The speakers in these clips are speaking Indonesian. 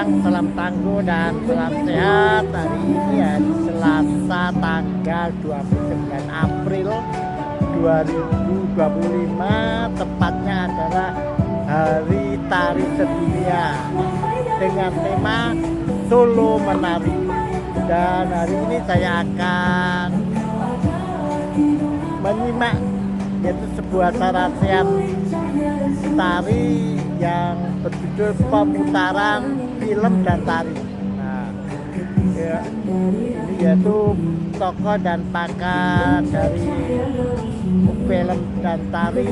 siang, salam tangguh dan salam sehat. Hari ini hari Selasa tanggal 29 April 2025, tepatnya adalah Hari Tari Sedunia dengan tema Solo Menari. Dan hari ini saya akan menyimak yaitu sebuah serangkaian tari yang berjudul Pemutaran Film dan Tari. Nah, ya, ini yaitu tokoh dan pakar dari film dan tari.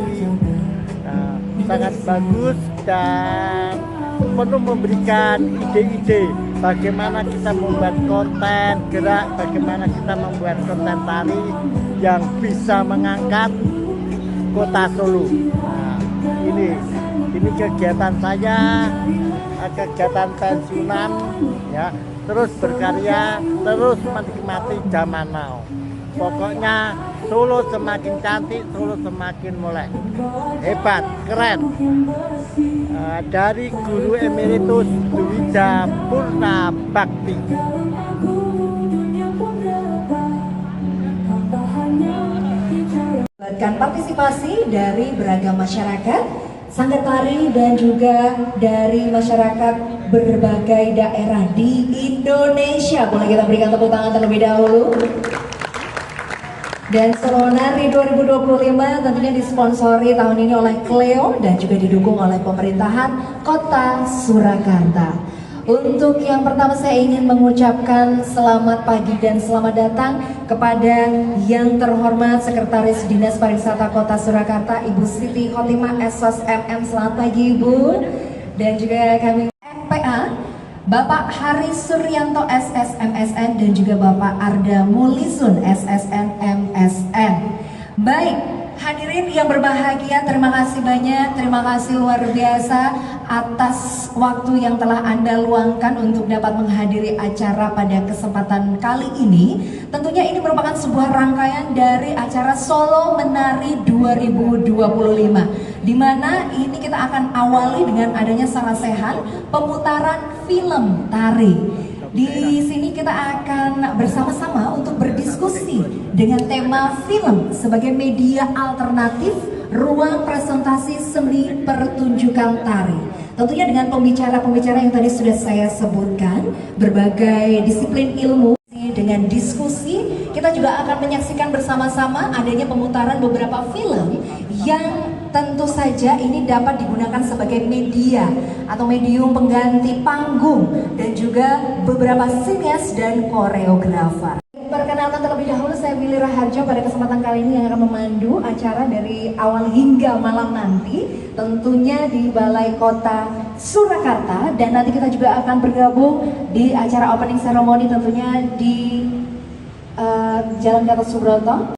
Nah, sangat bagus dan penuh memberikan ide-ide bagaimana kita membuat konten gerak, bagaimana kita membuat konten tari yang bisa mengangkat Kota Solo. Nah, ini kegiatan saya, kegiatan pensiunan ya, terus berkarya, terus menikmati zaman now. Pokoknya Solo semakin cantik, Solo semakin mulai hebat, keren. Dari Guru Emeritus Dwija Purna Bakti. Partisipasi dari beragam masyarakat, sanggar tari dan juga dari masyarakat berbagai daerah di Indonesia. Boleh kita berikan tepuk tangan terlebih dahulu. Dan Solo Nari 2025 tentunya disponsori tahun ini oleh Cleo dan juga didukung oleh pemerintahan Kota Surakarta. Untuk yang pertama saya ingin mengucapkan selamat pagi dan selamat datang kepada yang terhormat Sekretaris Dinas Pariwisata Kota Surakarta Ibu Siti Khotimah SOS MM. Selamat pagi Ibu. Dan juga kami MPA Bapak Hari Suryanto SSMSN dan juga Bapak Arda Mulisun SSN MSN. Baik, hadirin yang berbahagia, terima kasih banyak, terima kasih luar biasa atas waktu yang telah Anda luangkan untuk dapat menghadiri acara pada kesempatan kali ini. Tentunya ini merupakan sebuah rangkaian dari acara Solo Menari 2025, di mana ini kita akan awali dengan adanya sarasehan pemutaran film tari. Di sini kita akan bersama-sama untuk berdiskusi dengan tema film sebagai media alternatif ruang presentasi seni pertunjukan tari. Tentunya dengan pembicara-pembicara yang tadi sudah saya sebutkan, berbagai disiplin ilmu. Dengan diskusi, kita juga akan menyaksikan bersama-sama adanya pemutaran beberapa film yang tentu saja ini dapat digunakan sebagai media atau medium pengganti panggung dan juga beberapa sinias dan koreografer. Perkenalkan terlebih dahulu, saya Billy Raharjo pada kesempatan kali ini yang akan memandu acara dari awal hingga malam nanti, tentunya di Balai Kota Surakarta, dan nanti kita juga akan bergabung di acara opening ceremony tentunya di Jalan Gatot Subroto.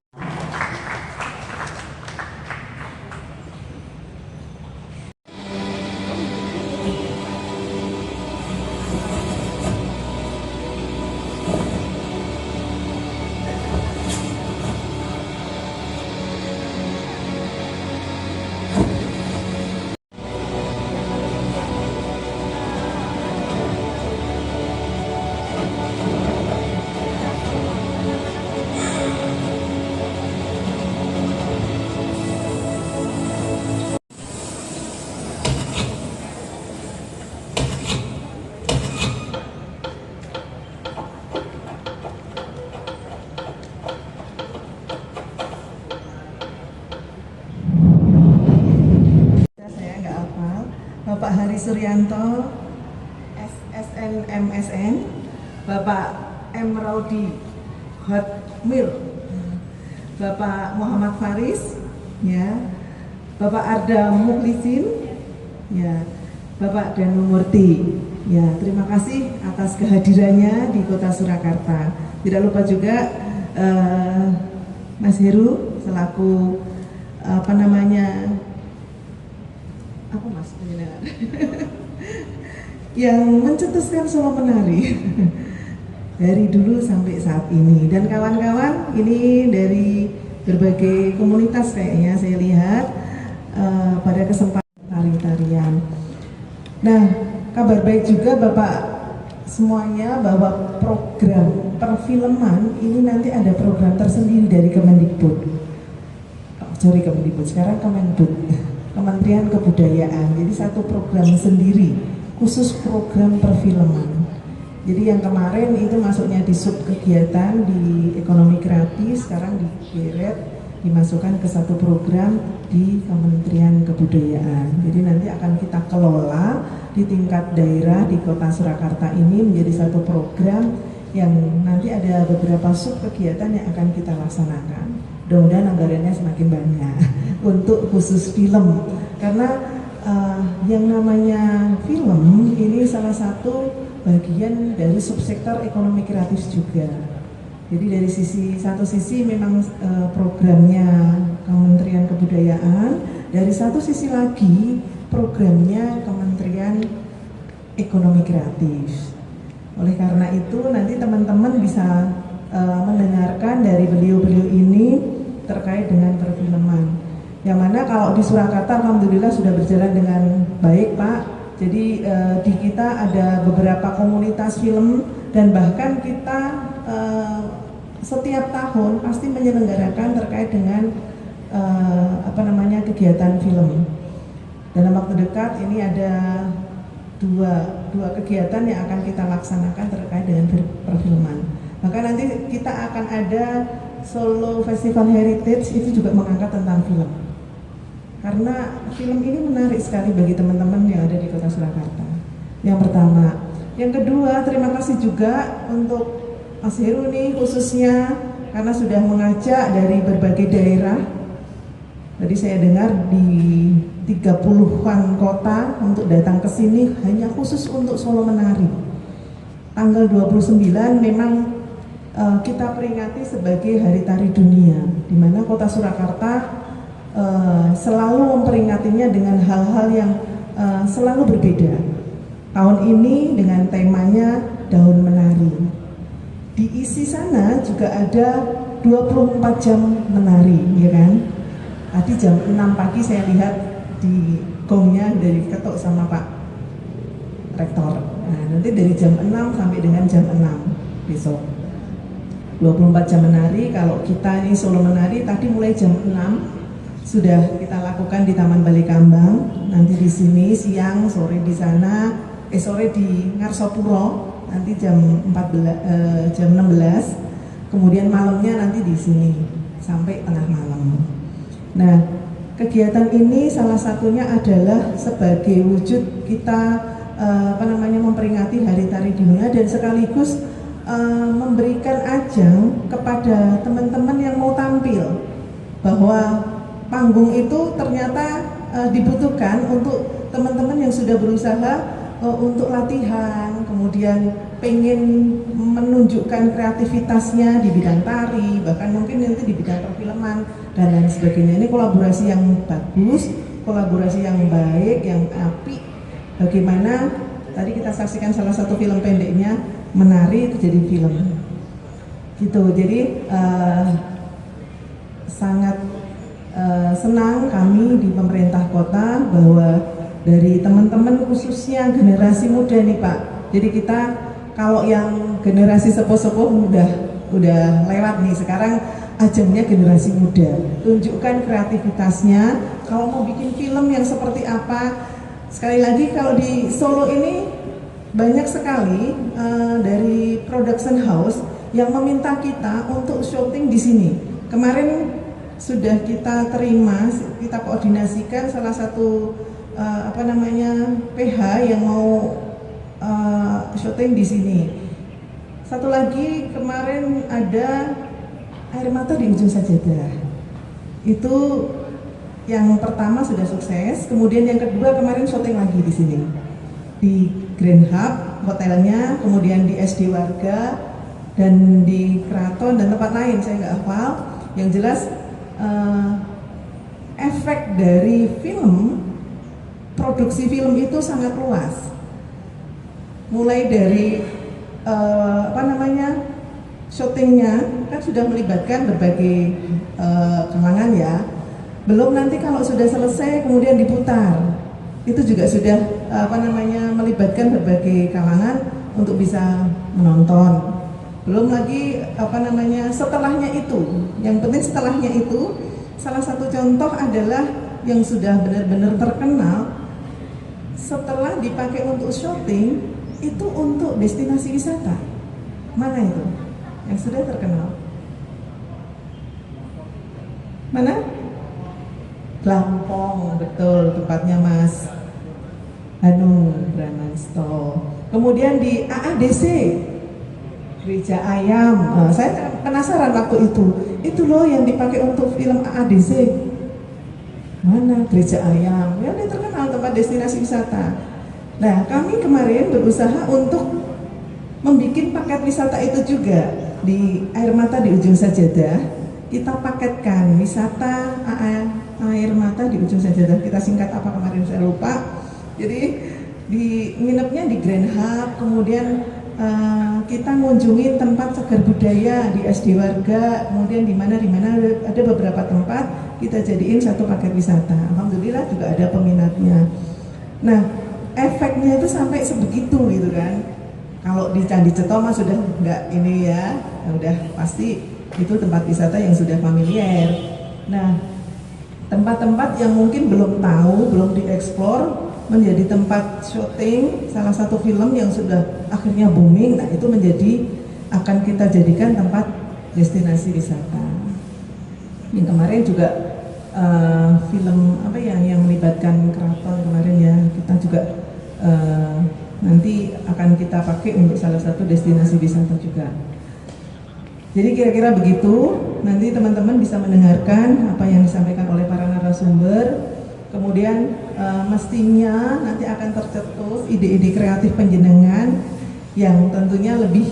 Bapak Hari Suryanto SSN MSN, Bapak M. Raudi Hotmil, Bapak Muhammad Faris, ya, Bapak Arda Mukhlisin, ya, Bapak Danu Murti. Ya, terima kasih atas kehadirannya di Kota Surakarta. Tidak lupa juga Mas Heru selaku yang mencetuskan Solo Menari dari dulu sampai saat ini, dan kawan-kawan ini dari berbagai komunitas kayaknya saya lihat pada kesempatan tari-tarian. Nah, kabar baik juga Bapak semuanya bahwa program perfilman ini nanti ada program tersendiri dari Kemendikbud. Kemendikbud, sekarang Kemendikbud, Kementerian Kebudayaan. Jadi satu program sendiri khusus program perfilman. Jadi yang kemarin itu masuknya di sub kegiatan di ekonomi kreatif, sekarang digeret dimasukkan ke satu program di Kementerian Kebudayaan. Jadi nanti akan kita kelola di tingkat daerah di Kota Surakarta ini menjadi satu program yang nanti ada beberapa sub kegiatan yang akan kita laksanakan. Mudah-mudahan anggarannya semakin banyak untuk khusus film, karena yang namanya film ini salah satu bagian dari subsektor ekonomi kreatif juga. Jadi dari satu sisi memang programnya Kementerian Kebudayaan, dari satu sisi lagi programnya Kementerian Ekonomi Kreatif. Oleh karena itu nanti teman-teman bisa mendengarkan dari beliau-beliau ini terkait dengan perfilman. Yang mana kalau di Surakarta alhamdulillah sudah berjalan dengan baik Pak. Jadi di kita ada beberapa komunitas film dan bahkan kita setiap tahun pasti menyelenggarakan terkait dengan kegiatan film. Dalam waktu dekat ini ada dua kegiatan yang akan kita laksanakan terkait dengan perfilman. Maka nanti kita akan ada Solo Festival Heritage, itu juga mengangkat tentang film. Karena film ini menarik sekali bagi teman-teman yang ada di Kota Surakarta. Yang pertama. Yang kedua, terima kasih juga untuk Mas Heru nih khususnya karena sudah mengajak dari berbagai daerah. Tadi saya dengar di 30-an kota untuk datang ke sini hanya khusus untuk Solo Menari. Tanggal 29 memang kita peringati sebagai Hari Tari Dunia, di mana Kota Surakarta selalu memperingatinya dengan hal-hal yang selalu berbeda. Tahun ini dengan temanya Daun Menari. Diisi sana juga ada 24 jam menari, ya kan? Tadi jam 6 pagi saya lihat di gongnya dari ketok sama Pak Rektor. Nah, nanti dari jam 6 sampai dengan jam 6 besok. 24 jam menari. Kalau kita ini Solo Menari tadi mulai jam 6 sudah kita lakukan di Taman Balai Kambang. Nanti di sini siang, sore di sana, sore di Ngarsopuro. Nanti jam 16. Kemudian malamnya nanti di sini sampai tengah malam. Nah, kegiatan ini salah satunya adalah sebagai wujud kita memperingati Hari Tari Dunia dan sekaligus memberikan ajang kepada teman-teman yang mau tampil bahwa panggung itu ternyata dibutuhkan untuk teman-teman yang sudah berusaha untuk latihan, kemudian pengen menunjukkan kreativitasnya di bidang tari, bahkan mungkin nanti di bidang perfilman dan lain sebagainya. Ini kolaborasi yang bagus, kolaborasi yang baik, yang apik. Bagaimana tadi kita saksikan salah satu film pendeknya, menari itu jadi film gitu. Jadi sangat senang kami di pemerintah kota bahwa dari teman-teman khususnya generasi muda nih Pak. Jadi kita kalau yang generasi sepuh-sepuh udah lewat nih, sekarang ajangnya generasi muda. Tunjukkan kreativitasnya. Kalau mau bikin film yang seperti apa, sekali lagi kalau di Solo ini banyak sekali dari production house yang meminta kita untuk syuting di sini. Kemarin sudah kita terima, kita koordinasikan salah satu PH yang mau syuting di sini. Satu lagi kemarin ada Air Mata di Ujung Sajadah. Itu yang pertama sudah sukses, kemudian yang kedua kemarin syuting lagi di sini. Di Grand Hub hotelnya, kemudian di SD Warga dan di Keraton dan tempat lain saya nggak hafal. Yang jelas efek dari film, produksi film itu sangat luas. Mulai dari syutingnya kan sudah melibatkan berbagai kalangan ya. Belum nanti kalau sudah selesai kemudian diputar, itu juga sudah melibatkan berbagai kalangan untuk bisa menonton. Belum lagi setelahnya itu, yang penting setelahnya itu salah satu contoh adalah yang sudah benar-benar terkenal setelah dipakai untuk syuting itu untuk destinasi wisata. Mana itu yang sudah terkenal? Mana? Lampung, betul, tempatnya Mas Bramansto. Kemudian di AADC, Gereja Ayam. Saya penasaran waktu itu loh yang dipakai untuk film AADC. Mana? Gereja Ayam. Ya, ini terkenal tempat destinasi wisata. Nah, kami kemarin berusaha untuk membuat paket wisata itu juga di Air Mata di Ujung Sajadah. Kita paketkan wisata air mata di Ujung Sajadah. Kita singkat apa kemarin saya lupa. Jadi nginepnya di Grand Hub, kemudian kita ngunjungin tempat cagar budaya di SD Warga, kemudian di mana ada beberapa tempat kita jadiin satu paket wisata. Alhamdulillah juga ada peminatnya. Nah, efeknya itu sampai sebegitu gitu kan. Kalau di Candi Cetoma sudah enggak ini ya, udah pasti itu tempat wisata yang sudah familiar. Nah, tempat-tempat yang mungkin belum tahu, belum dieksplor menjadi tempat syuting salah satu film yang sudah akhirnya booming. Nah, itu akan kita jadikan tempat destinasi wisata. Yang kemarin juga film yang melibatkan keraton kemarin ya, kita juga nanti akan kita pakai untuk salah satu destinasi wisata juga. Jadi kira-kira begitu, nanti teman-teman bisa mendengarkan apa yang disampaikan oleh para narasumber. Kemudian mestinya nanti akan tercetus ide-ide kreatif penjenengan yang tentunya lebih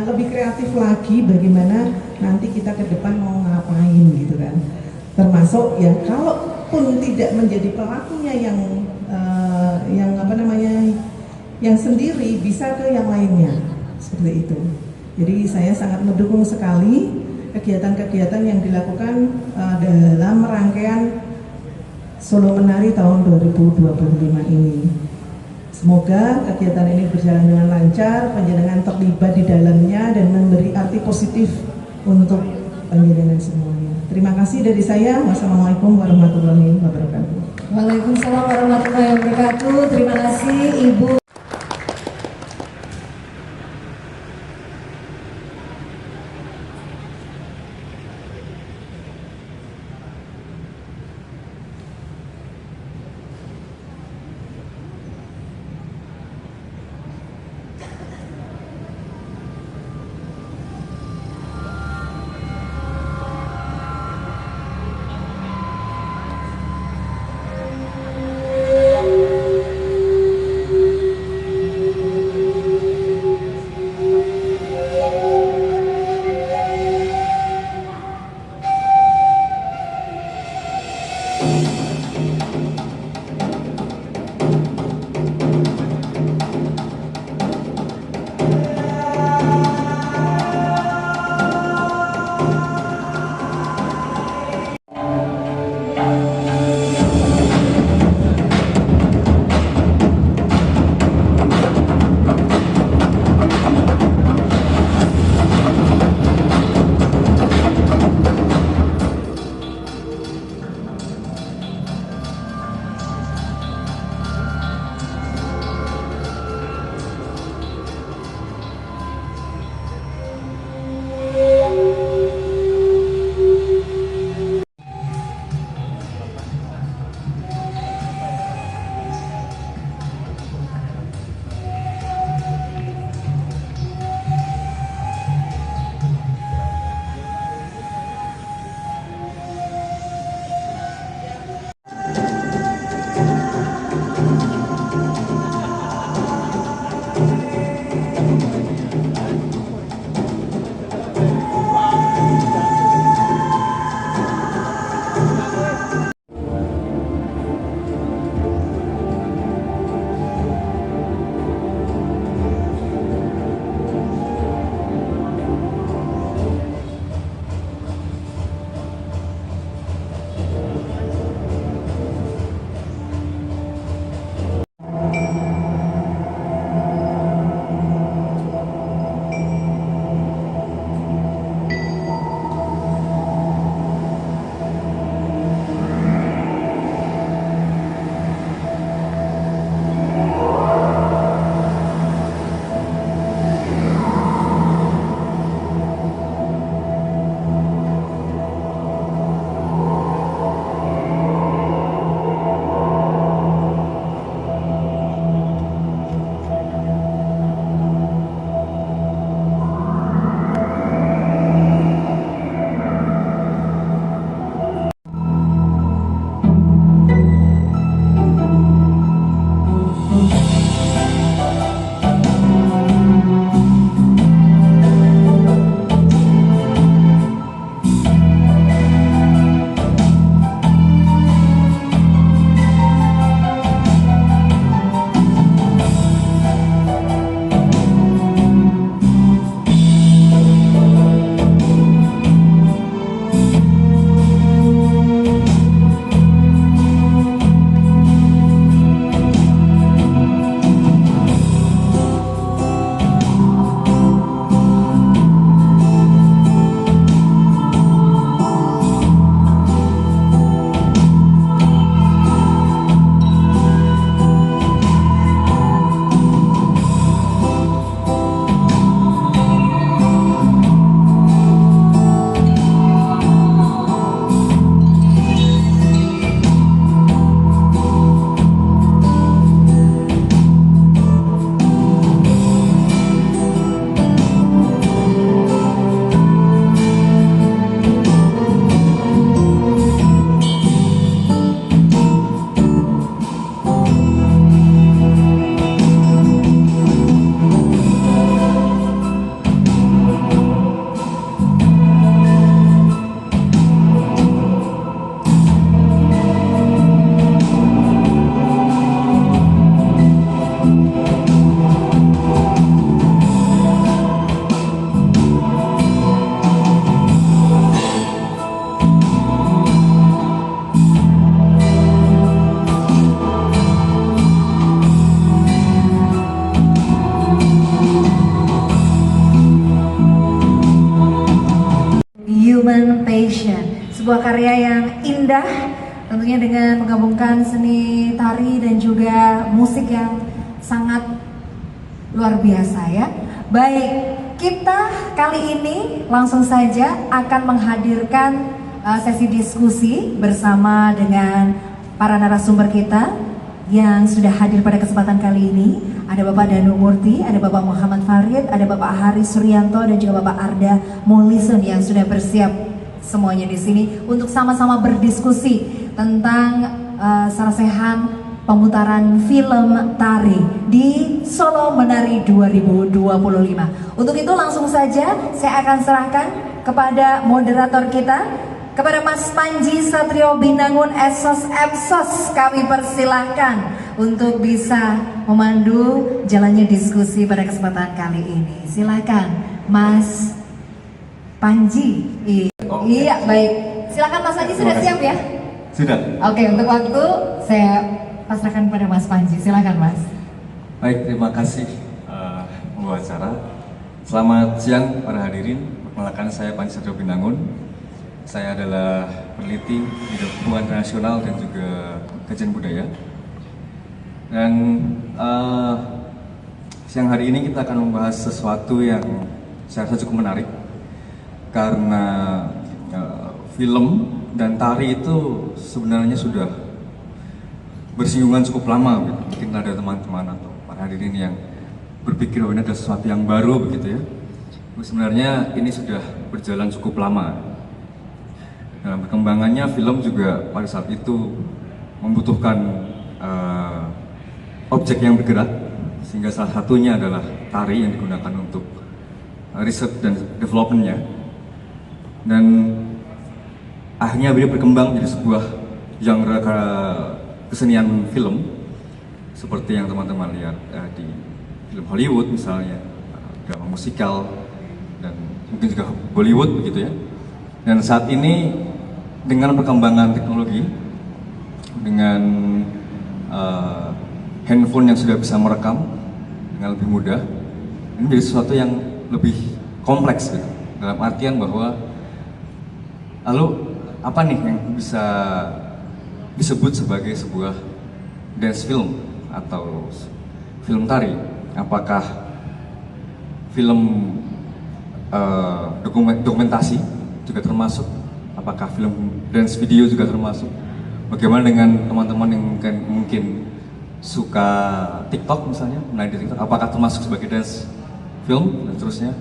lebih kreatif lagi bagaimana nanti kita ke depan mau ngapain gitu kan. Termasuk ya kalaupun tidak menjadi pelakunya yang sendiri, bisa ke yang lainnya seperti itu. Jadi saya sangat mendukung sekali kegiatan-kegiatan yang dilakukan dalam rangkaian Solo Menari tahun 2025 ini. Semoga kegiatan ini berjalan dengan lancar, panjenengan terlibat di dalamnya dan memberi arti positif untuk panjenengan semuanya. Terima kasih dari saya. Wassalamualaikum warahmatullahi wabarakatuh. Waalaikumsalam warahmatullahi wabarakatuh. Terima kasih Ibu. Celebration, sebuah karya yang indah, tentunya dengan menggabungkan seni tari dan juga musik yang sangat luar biasa ya. Baik, kita kali ini langsung saja akan menghadirkan sesi diskusi bersama dengan para narasumber kita yang sudah hadir pada kesempatan kali ini. Ada Bapak Danu Murti, ada Bapak Muhammad Farid, ada Bapak Haris Suryanto dan juga Bapak Arda Molison yang sudah bersiap semuanya di sini untuk sama-sama berdiskusi tentang sarasehan pemutaran film tari di Solo Menari 2025. Untuk itu langsung saja saya akan serahkan kepada moderator kita, kepada Mas Panji Satrio Binangun Esos kami persilahkan untuk bisa memandu jalannya diskusi pada kesempatan kali ini. Silakan Mas Panji. Iya baik, silakan Mas Panji, sudah siap ya? Sudah. Oke, untuk waktu saya pasrahkan pada Mas Panji, silakan Mas. Baik, terima kasih pembawa acara. Selamat siang para hadirin. Perkenalkan, saya Panji Satrio Binangun. Saya adalah peneliti bidang hubungan internasional dan juga kajian budaya. Dan siang hari ini kita akan membahas sesuatu yang saya rasa cukup menarik, karena film dan tari itu sebenarnya sudah bersinggungan cukup lama. Mungkin ada teman-teman atau para hadirin yang berpikir bahwa ini adalah sesuatu yang baru begitu ya. Sebenarnya ini sudah berjalan cukup lama. Dalam perkembangannya film juga pada saat itu membutuhkan objek yang bergerak, sehingga salah satunya adalah tari yang digunakan untuk riset dan developmentnya. Dan akhirnya dia berkembang menjadi sebuah genre kesenian film seperti yang teman-teman lihat di film Hollywood misalnya, drama musikal, dan mungkin juga Bollywood begitu ya. Dan saat ini dengan perkembangan teknologi, dengan handphone yang sudah bisa merekam dengan lebih mudah, ini menjadi sesuatu yang lebih kompleks gitu. Dalam artian bahwa lalu apa nih yang bisa disebut sebagai sebuah dance film atau film tari? Apakah film dokumentasi juga termasuk? Apakah film dance video juga termasuk? Bagaimana dengan teman-teman yang mungkin suka TikTok misalnya, menari di TikTok, apakah termasuk sebagai dance film dan seterusnya?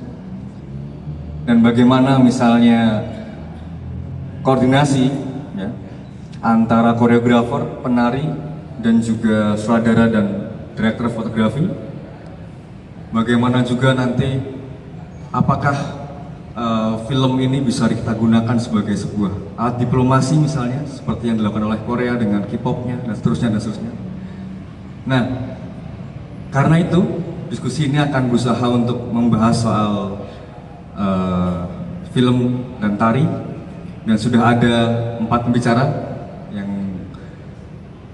Dan bagaimana misalnya koordinasi ya, antara koreografer, penari, dan juga sutradara dan direktur fotografi? Bagaimana juga nanti apakah film ini bisa kita gunakan sebagai sebuah alat diplomasi misalnya, seperti yang dilakukan oleh Korea dengan K-popnya dan seterusnya dan seterusnya. Nah, karena itu diskusi ini akan berusaha untuk membahas soal film dan tari, dan sudah ada 4 pembicara yang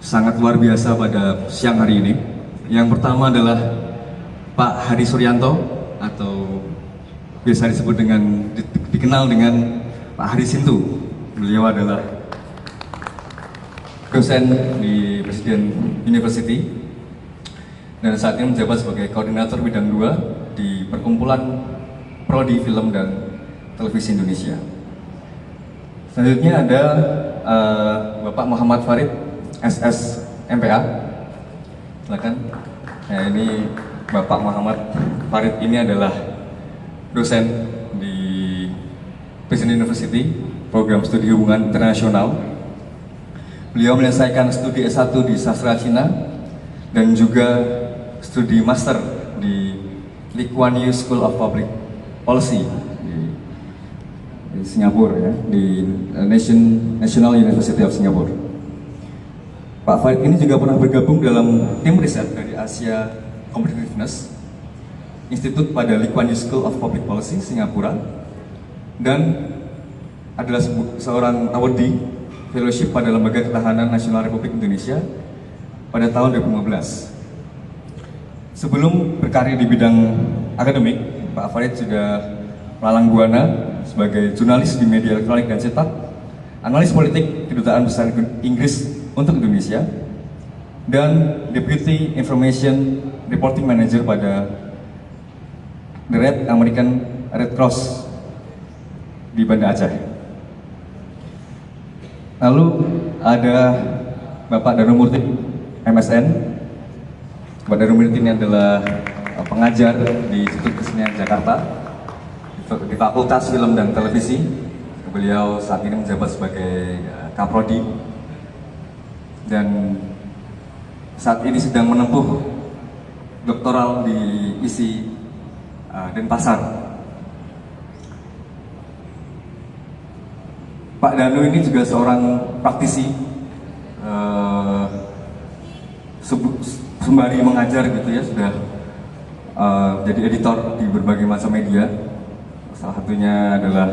sangat luar biasa pada siang hari ini. Yang pertama adalah Pak Haris Suryanto, atau biasa disebut dikenal dengan Pak Haris Sintu. Beliau adalah dosen di Presiden University dan saat ini menjabat sebagai koordinator bidang 2 di Perkumpulan Prodi Film dan Televisi Indonesia. Selanjutnya ada Bapak Muhammad Farid, SS MPA. Silakan. Nah, ini Bapak Muhammad Farid ini adalah dosen di Presiden University, program studi hubungan internasional. Beliau menyelesaikan studi S1 di sastra Cina dan juga studi master di Lee Kuan Yew School of Public Policy di Singapura ya, di National University of Singapore. Pak Farid ini juga pernah bergabung dalam tim riset dari Asia Competitiveness Institute pada Lee Kuan Yew School of Public Policy Singapura, dan adalah seorang awardee fellowship pada Lembaga Ketahanan Nasional Republik Indonesia pada tahun 2015. Sebelum berkarir di bidang akademik, Pak Farid sudah melalang buana sebagai jurnalis di media elektronik dan cetak, analis politik Kedutaan Besar Inggris untuk Indonesia, dan Deputy Information Reporting Manager pada The American Red Cross di Banda Aceh. Lalu ada Bapak Danumurti, MSN. Bapak Danumurti ini adalah pengajar di Institut Kesenian Jakarta di Fakultas Film dan Televisi. Beliau saat ini menjabat sebagai Kaprodi dan saat ini sedang menempuh doktoral di ISI Denpasar. Pak Danu ini juga seorang praktisi, sembari mengajar gitu ya, sudah jadi editor di berbagai macam media. Salah satunya adalah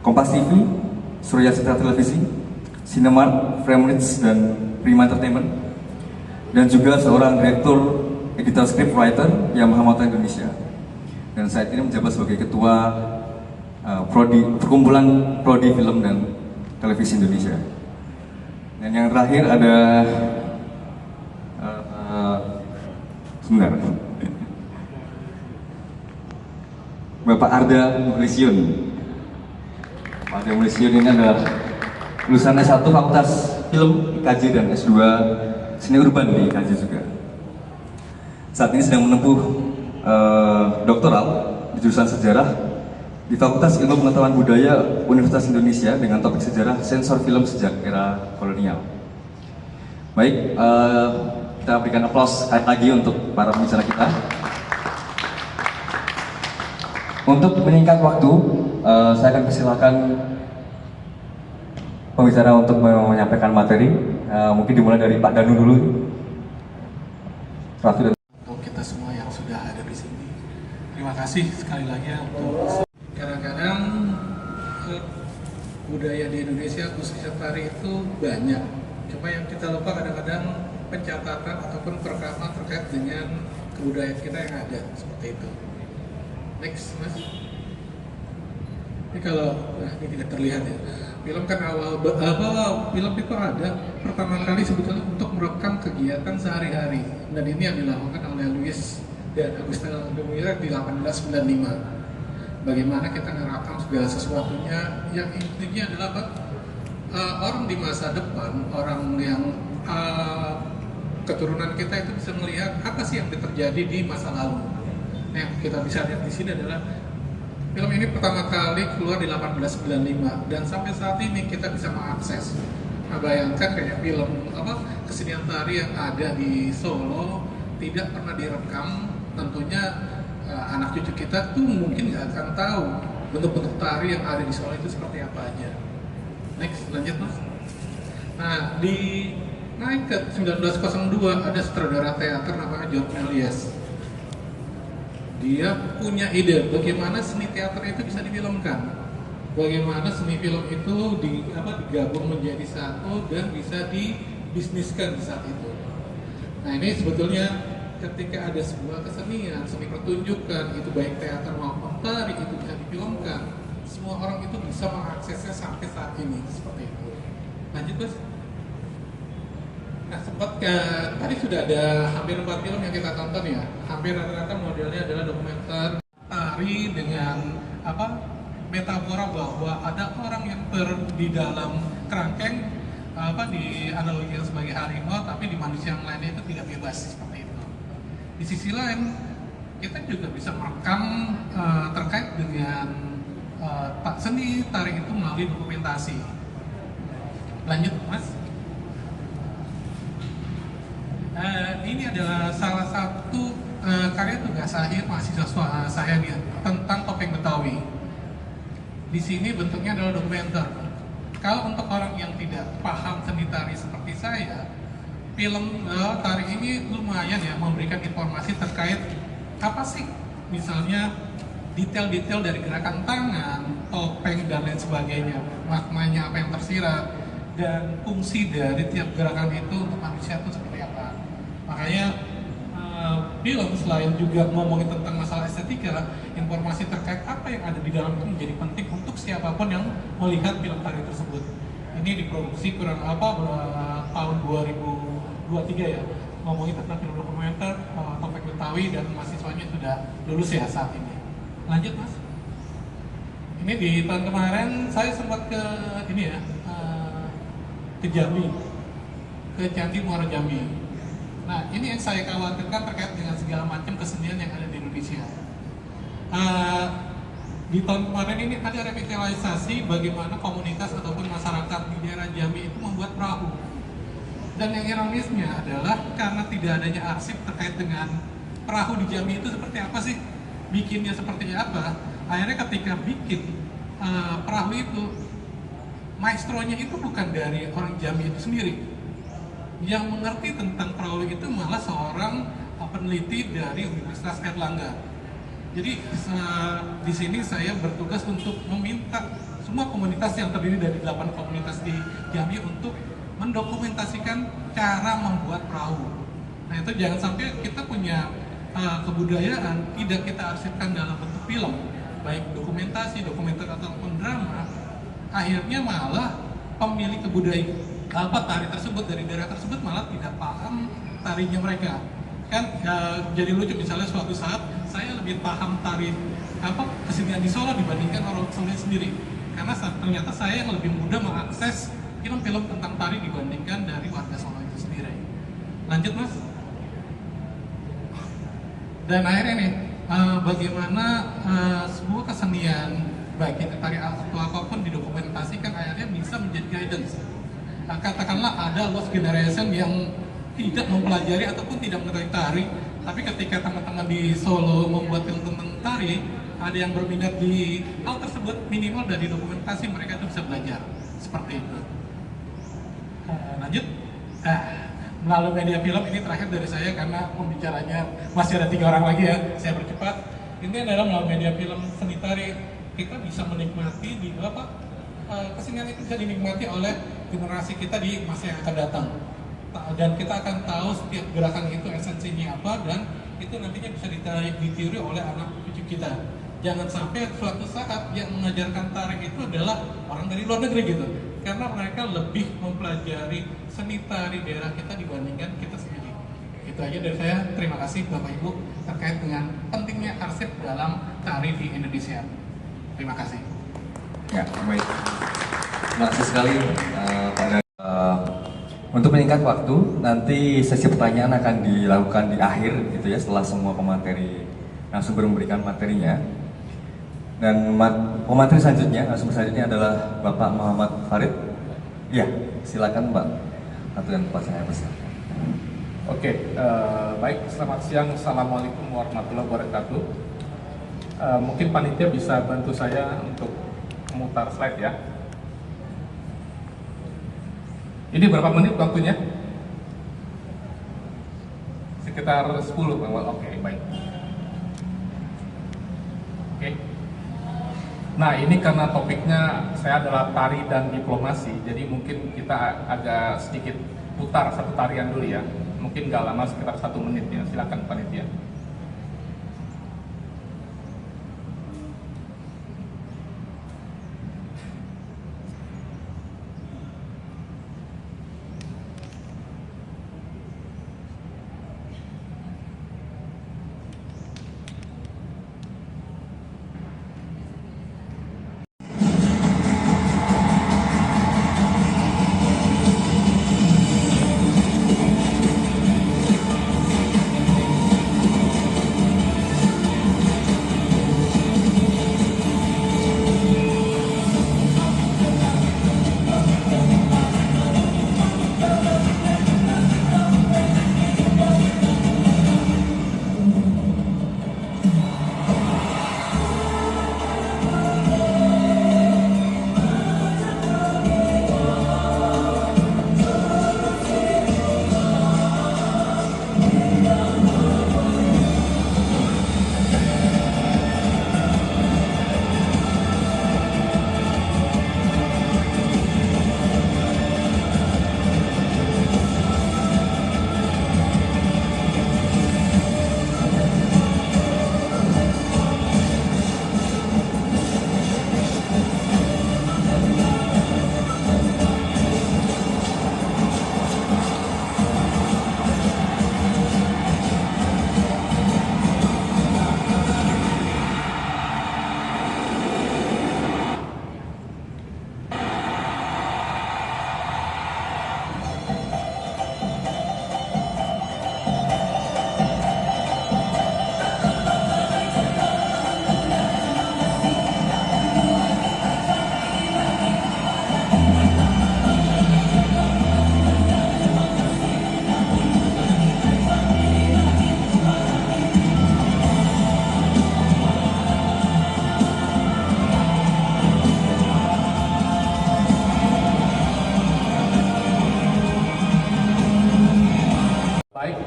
Kompas TV, Surya Citra Televisi, Cinemark, Framerits, dan Prima Entertainment, dan juga seorang direktur editor scriptwriter Yamaha Motor Indonesia, dan saat ini menjabat sebagai ketua perkumpulan Prodi Film dan Televisi Indonesia. Dan yang terakhir ada sebentar, Bapak Arda Muhlisyun. Pak Arda Muhlisyun ini adalah lulusan S1 Fakultas Film IKJ dan S2 Seni Urban di IKJ juga. Saat ini sedang menempuh doktoral di jurusan sejarah di Fakultas Ilmu Pengetahuan Budaya Universitas Indonesia dengan topik sejarah sensor film sejak era kolonial. Baik, kita berikan aplaus lagi untuk para pembicara kita. Untuk menyingkat waktu, saya akan persilakan pembicara untuk menyampaikan materi. Mungkin dimulai dari Pak Danu dulu. Ratu dan untuk kita semua yang sudah ada di sini, terima kasih sekali lagi untuk kadang-kadang budaya di Indonesia khususnya tari itu banyak. Cuma yang kita lupa kadang-kadang pencatatan ataupun perekaman terkait dengan kebudayaan kita yang ada seperti itu. Next, Mas. Ini kalau ini tidak terlihat ya. Film kan awal film itu ada pertama kali sebetulnya untuk merekam kegiatan sehari-hari, dan ini yang dilakukan oleh Louis dan Agustin Lumiere di 1895. Bagaimana kita merekam segala sesuatunya, yang intinya adalah apa? Orang di masa depan, orang yang keturunan kita itu bisa melihat apa sih yang terjadi di masa lalu. Nah, yang kita bisa lihat di sini adalah film ini pertama kali keluar di 1895 dan sampai saat ini kita bisa mengakses. Nah, bayangkan kayak film kesenian tari yang ada di Solo tidak pernah direkam, tentunya anak cucu kita tuh mungkin nggak akan tahu bentuk-bentuk tari yang ada di Solo itu seperti apa aja. Next, lanjut Mas. Nah, di naik ke 1902 ada sutradara teater namanya George Méliès. Dia punya ide bagaimana seni teater itu bisa difilmkan, bagaimana seni film itu digabung menjadi satu dan bisa dibisniskan di saat itu. Nah, ini sebetulnya ketika ada sebuah kesenian, seni pertunjukan, itu baik teater maupun tari itu bisa difilmkan, semua orang itu bisa mengaksesnya sampai saat ini seperti itu. Lanjut Mas. Nah, sempat tadi sudah ada hampir 4 film yang kita tonton ya. Hampir rata-rata modelnya adalah dokumenter tari dengan metafora bahwa ada orang yang di dalam kerangkeng dianalogikan sebagai harimau, tapi di manusia yang lainnya itu tidak bebas seperti itu. Di sisi lain, kita juga bisa merekam terkait dengan seni tari itu melalui dokumentasi. Lanjut Mas. Ini adalah salah satu karya tugas akhir mahasiswa saya tentang topeng Betawi. Di sini bentuknya adalah dokumenter. Kalau untuk orang yang tidak paham seni tari seperti saya, film tari ini lumayan ya memberikan informasi terkait apa sih, misalnya detail-detail dari gerakan tangan, topeng dan lain sebagainya, maknanya apa yang tersirat, dan fungsi dari tiap gerakan itu untuk manusia itu seperti apa. Makanya film selain juga ngomongin tentang masalah estetika ketika informasi terkait apa yang ada di dalam itu menjadi penting untuk siapapun yang melihat film tari tersebut. Ini diproduksi kurang tahun 2023 ya, ngomongin tentang film dokumenter Topeng Betawi, dan mahasiswanya sudah lulus ya saat ini. Lanjut Mas. Ini di tahun kemarin saya sempat ke ini ya, ke Jambi, ke Candi Muara Jambi. Nah, ini yang saya khawatirkan terkait dengan segala macam kesenian yang ada di Indonesia. Di tahun kemarin ini ada revitalisasi bagaimana komunitas ataupun masyarakat di daerah Jambi itu membuat perahu. Dan yang ironisnya adalah karena tidak adanya arsip terkait dengan perahu di Jambi itu seperti apa sih, bikinnya seperti apa, akhirnya ketika bikin perahu itu, maestronya itu bukan dari orang Jambi itu sendiri. Yang mengerti tentang perahu itu malah seorang peneliti dari Universitas Airlangga. Jadi di sini saya bertugas untuk meminta semua komunitas yang terdiri dari 8 komunitas di Jambi untuk mendokumentasikan cara membuat perahu. Nah itu jangan sampai kita punya kebudayaan tidak kita arsipkan dalam bentuk film, baik dokumentasi, dokumenter ataupun drama, akhirnya malah pemilik kebudayaan tari tersebut dari daerah tersebut malah tidak paham tarinya mereka. Kan jadi lucu, misalnya suatu saat saya lebih paham tari kesenian di Solo dibandingkan orang Solo sendiri, karena ternyata saya yang lebih mudah mengakses film-film tentang tari dibandingkan dari warga Solo itu sendiri. Lanjut Mas. Dan akhirnya nih, bagaimana sebuah kesenian baik itu tari atau apapun didokumentasikan akhirnya bisa menjadi guidance. Katakanlah ada lost generation yang tidak mempelajari ataupun tidak mengetahui tari, tapi ketika teman-teman di Solo membuat film tentang tari, ada yang berminat di hal tersebut, minimal dari dokumentasi mereka itu bisa belajar seperti itu. Lanjut. Melalui media film ini terakhir dari saya karena pembicaranya masih ada 3 orang lagi ya, saya bercepat. Ini adalah melalui media film seni tari kita bisa menikmati di kesenian itu bisa dinikmati oleh generasi kita di masa yang akan datang. Dan kita akan tahu setiap gerakan itu esensinya apa, dan itu nantinya bisa ditiru oleh anak cucu kita. Jangan sampai suatu saat yang mengajarkan tari itu adalah orang dari luar negeri gitu, karena mereka lebih mempelajari seni tari daerah kita dibandingkan kita sendiri. Itu aja dari saya. Terima kasih Bapak Ibu terkait dengan pentingnya arsip dalam tari di Indonesia. Terima kasih. Ya, baik. Terima kasih sekali Pak Dari. Untuk meningkat waktu, nanti sesi pertanyaan akan dilakukan di akhir gitu ya, setelah semua pemateri narasumber memberikan materinya. Dan pemateri selanjutnya, narasumber selanjutnya adalah Bapak Muhammad Farid. Ya, silakan Pak. Satu dan Pak saya besar. Oke, baik, selamat siang. Assalamualaikum warahmatullahi wabarakatuh. Mungkin panitia bisa bantu saya untuk memutar slide ya. Ini berapa menit waktunya? Sekitar 10 Bang. Oke, baik. Oke. Nah, ini karena topiknya saya adalah tari dan diplomasi, jadi mungkin kita agak sedikit putar satu tarian dulu ya. Mungkin nggak lama, sekitar 1 menit ya. Silakan panitia.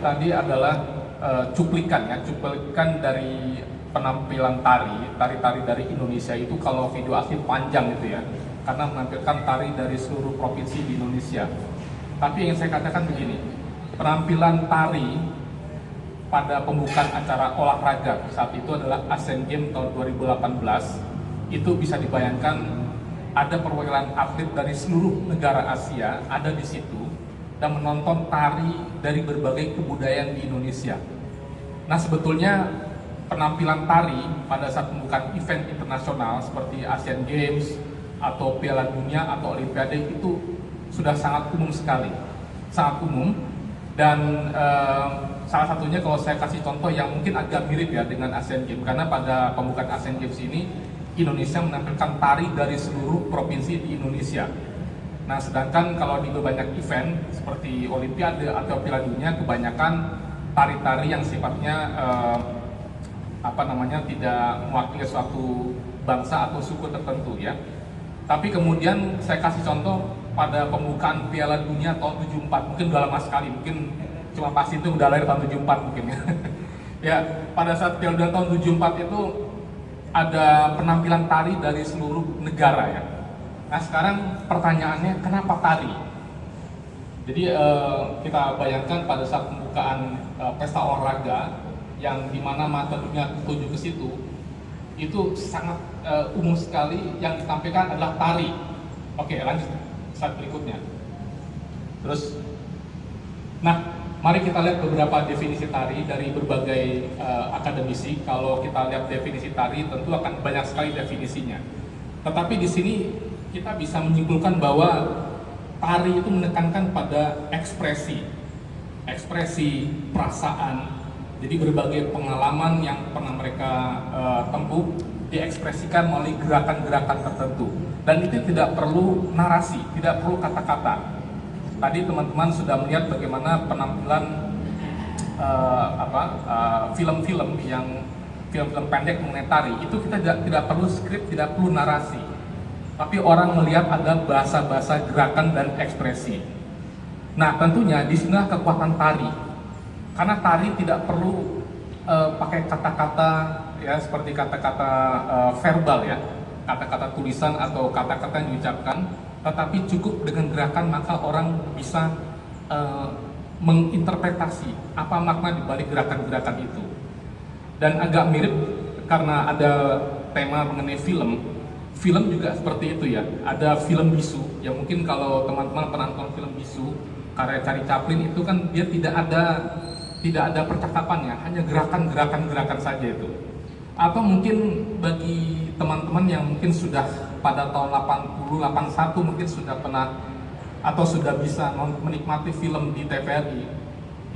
tadi adalah cuplikan ya, cuplikan dari penampilan tari dari Indonesia. Itu kalau video asli panjang itu ya, karena menampilkan tari dari seluruh provinsi di Indonesia. Tapi yang saya katakan begini, penampilan tari pada pembukaan acara olahraga saat itu adalah Asian Games tahun 2018, itu bisa dibayangkan ada perwakilan atlet dari seluruh negara Asia ada di situ dan menonton tari dari berbagai kebudayaan di Indonesia. Nah, sebetulnya penampilan tari pada saat pembukaan event internasional seperti Asian Games atau Piala Dunia atau Olimpiade itu sudah sangat umum sekali, sangat umum. Dan salah satunya kalau saya kasih contoh yang mungkin agak mirip ya dengan Asian Games, karena pada pembukaan Asian Games ini Indonesia menampilkan tari dari seluruh provinsi di Indonesia. Nah, sedangkan kalau di banyak event seperti Olimpiade atau Piala Dunia, kebanyakan tari-tari yang sifatnya tidak mewakili suatu bangsa atau suku tertentu ya. Tapi kemudian saya kasih contoh pada pembukaan Piala Dunia tahun 74, mungkin udah lama sekali, mungkin cuma pasti itu udah lahir tahun 74 mungkin ya. Ya, pada saat Piala Dunia tahun 74 itu ada penampilan tari dari seluruh negara ya. Nah, sekarang pertanyaannya, kenapa tari? Jadi kita bayangkan pada saat pembukaan pesta olahraga yang dimana mata dunia tertuju ke situ, itu sangat umum sekali yang ditampilkan adalah tari. Oke, lanjut slide berikutnya. Terus, nah, mari kita lihat beberapa definisi tari dari berbagai akademisi. Kalau kita lihat definisi tari, tentu akan banyak sekali definisinya. Tetapi di sini kita bisa menyimpulkan bahwa tari itu menekankan pada ekspresi, perasaan. Jadi berbagai pengalaman yang pernah mereka tempuh diekspresikan melalui gerakan-gerakan tertentu. Dan itu tidak perlu narasi, tidak perlu kata-kata. Tadi teman-teman sudah melihat bagaimana penampilan film-film pendek mengenai tari. Itu kita tidak perlu skrip, tidak perlu narasi. Tapi orang melihat ada bahasa-bahasa gerakan dan ekspresi. Nah, tentunya di sinilah kekuatan tari. Karena tari tidak perlu pakai kata-kata ya, seperti kata-kata verbal ya, kata-kata tulisan atau kata-kata yang diucapkan, tetapi cukup dengan gerakan maka orang bisa menginterpretasi apa makna di balik gerakan-gerakan itu. Dan agak mirip karena ada tema mengenai film juga seperti itu ya. Ada film bisu, ya mungkin kalau teman-teman pernah nonton film bisu karya Charlie Chaplin, itu kan dia tidak ada percakapannya, hanya gerakan saja itu. Atau mungkin bagi teman-teman yang mungkin sudah pada tahun 80, 81 mungkin sudah pernah atau sudah bisa menikmati film di TVRI.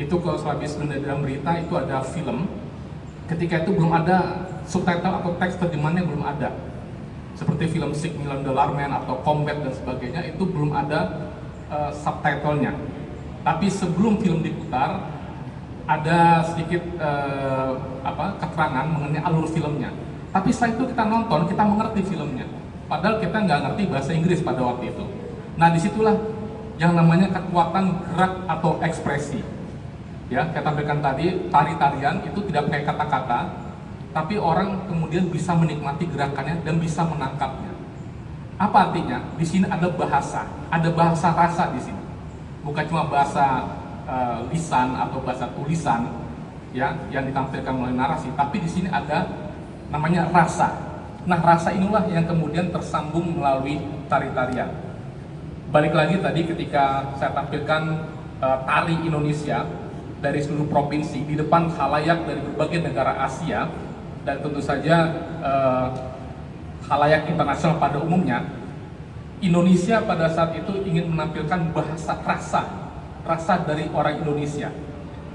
Itu kalau Selabis dalam berita itu ada film, ketika itu belum ada subtitle atau teks terjemahannya, belum ada. Seperti film $6 Million Man atau Combat dan sebagainya, itu belum ada subtitlenya. Tapi sebelum film diputar, ada sedikit keterangan mengenai alur filmnya. Tapi setelah itu kita nonton, kita mengerti filmnya. Padahal kita nggak ngerti bahasa Inggris pada waktu itu. Nah, disitulah yang namanya kekuatan gerak atau ekspresi. Ya, kita tampilkan tadi, tari-tarian itu tidak pakai kata-kata, tapi orang kemudian bisa menikmati gerakannya dan bisa menangkapnya. Apa artinya? Di sini ada bahasa rasa di sini. Bukan cuma bahasa lisan atau bahasa tulisan ya yang ditampilkan melalui narasi, tapi di sini ada namanya rasa. Nah, rasa inilah yang kemudian tersambung melalui tari-tarian. Balik lagi tadi ketika saya tampilkan tari Indonesia dari seluruh provinsi di depan khalayak dari berbagai negara Asia dan tentu saja khalayak internasional pada umumnya, Indonesia pada saat itu ingin menampilkan bahasa rasa dari orang Indonesia.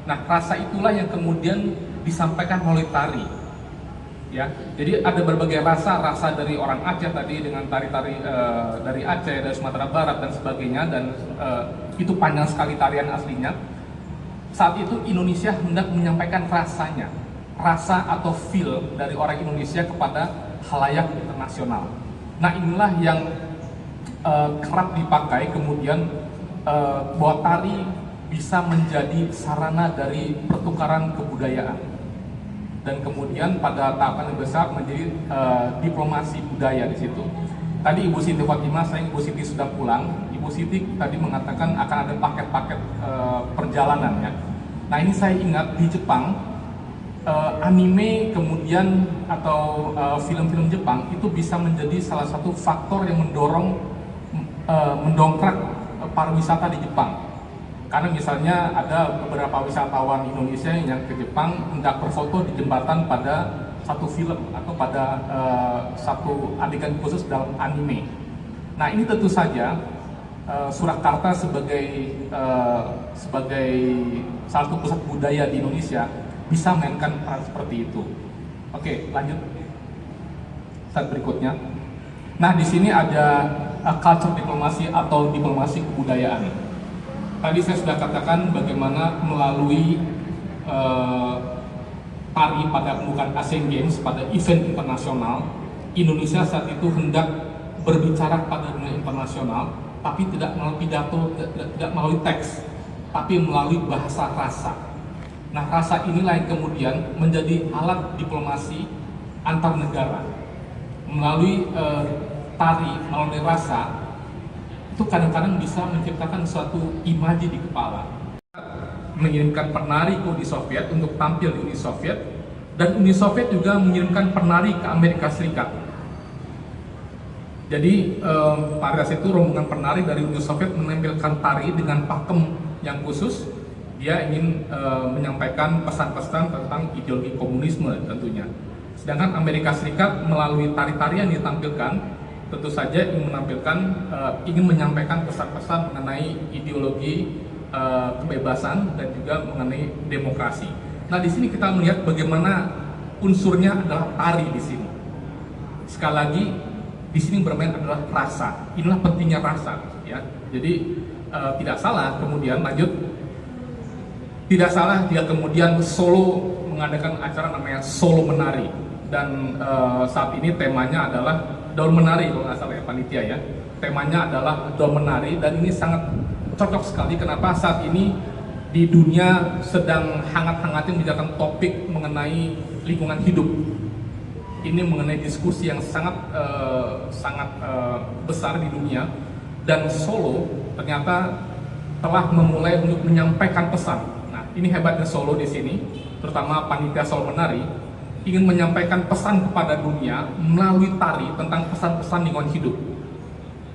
Nah, rasa itulah yang kemudian disampaikan melalui tari. Ya, jadi ada berbagai rasa dari orang Aceh tadi dengan tari-tari dari Aceh, dari Sumatera Barat dan sebagainya, dan itu panjang sekali tarian aslinya. Saat itu Indonesia hendak menyampaikan rasanya, rasa atau feel dari orang Indonesia kepada khalayak internasional. Nah, inilah yang kerap dipakai kemudian bahwa tari bisa menjadi sarana dari pertukaran kebudayaan. Dan kemudian pada tahapan yang besar menjadi diplomasi budaya di situ. Tadi Ibu Siti Fatimah, saya Ibu Siti sudah pulang. Ibu Siti tadi mengatakan akan ada paket-paket perjalanan ya. Nah ini saya ingat di Jepang, anime kemudian atau film-film Jepang itu bisa menjadi salah satu faktor yang mendongkrak pariwisata di Jepang. Karena misalnya ada beberapa wisatawan Indonesia yang ke Jepang hendak berfoto di jembatan pada satu film atau pada satu adegan khusus dalam anime. Nah ini tentu saja Surakarta sebagai salah satu pusat budaya di Indonesia bisa mainkan peran seperti itu. Oke, lanjut. Slide berikutnya. Nah di sini ada culture diplomasi atau diplomasi kebudayaan. Tadi saya sudah katakan bagaimana melalui tari pada pembukaan Asian Games, pada event internasional, Indonesia saat itu hendak berbicara pada dunia internasional, tapi tidak melalui pidato, tidak melalui teks, tapi melalui bahasa rasa. Nah, rasa inilah yang kemudian menjadi alat diplomasi antar negara. Melalui tari, melalui rasa, itu kadang-kadang bisa menciptakan suatu imaji di kepala. Mengirimkan penari ke Uni Soviet untuk tampil di Uni Soviet, dan Uni Soviet juga mengirimkan penari ke Amerika Serikat. Jadi pada saat itu rombongan penari dari Uni Soviet menampilkan tari dengan pakem yang khusus. Dia ingin menyampaikan pesan-pesan tentang ideologi komunisme tentunya. Sedangkan Amerika Serikat melalui tari-tarian yang ditampilkan tentu saja ingin menyampaikan pesan-pesan mengenai ideologi kebebasan dan juga mengenai demokrasi. Nah, di sini kita melihat bagaimana unsurnya adalah tari di sini. Sekali lagi, di sini bermain adalah rasa. Inilah pentingnya rasa, ya. Jadi tidak salah kemudian lanjut. Tidak salah jika kemudian Solo mengadakan acara namanya Solo Menari, dan saat ini temanya adalah Daun Menari kalau nggak salah ya panitia ya. Temanya adalah Daun Menari, dan ini sangat cocok sekali. Kenapa? Saat ini di dunia sedang hangat-hangatnya membicarakan topik mengenai lingkungan hidup. Ini mengenai diskusi yang sangat besar di dunia, dan Solo ternyata telah memulai untuk menyampaikan pesan. Nah, ini hebatnya Solo di sini, terutama panitia Solo Menari ingin menyampaikan pesan kepada dunia melalui tari tentang pesan-pesan lingkungan hidup.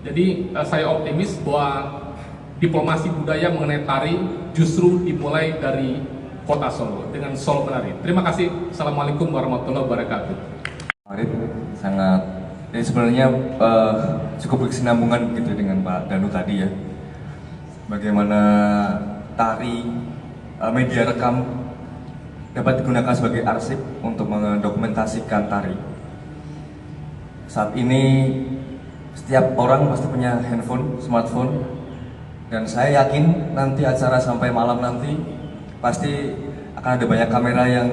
Jadi saya optimis bahwa diplomasi budaya mengenai tari justru dimulai dari kota Solo dengan Solo Menari. Terima kasih. Assalamualaikum warahmatullahi wabarakatuh. Farid sangat, jadi sebenarnya cukup berkesinambungan gitu dengan Pak Danu tadi ya. Bagaimana tari, media rekam dapat digunakan sebagai arsip untuk mendokumentasikan tari. Saat ini setiap orang pasti punya handphone, smartphone, dan saya yakin nanti acara sampai malam nanti pasti akan ada banyak kamera yang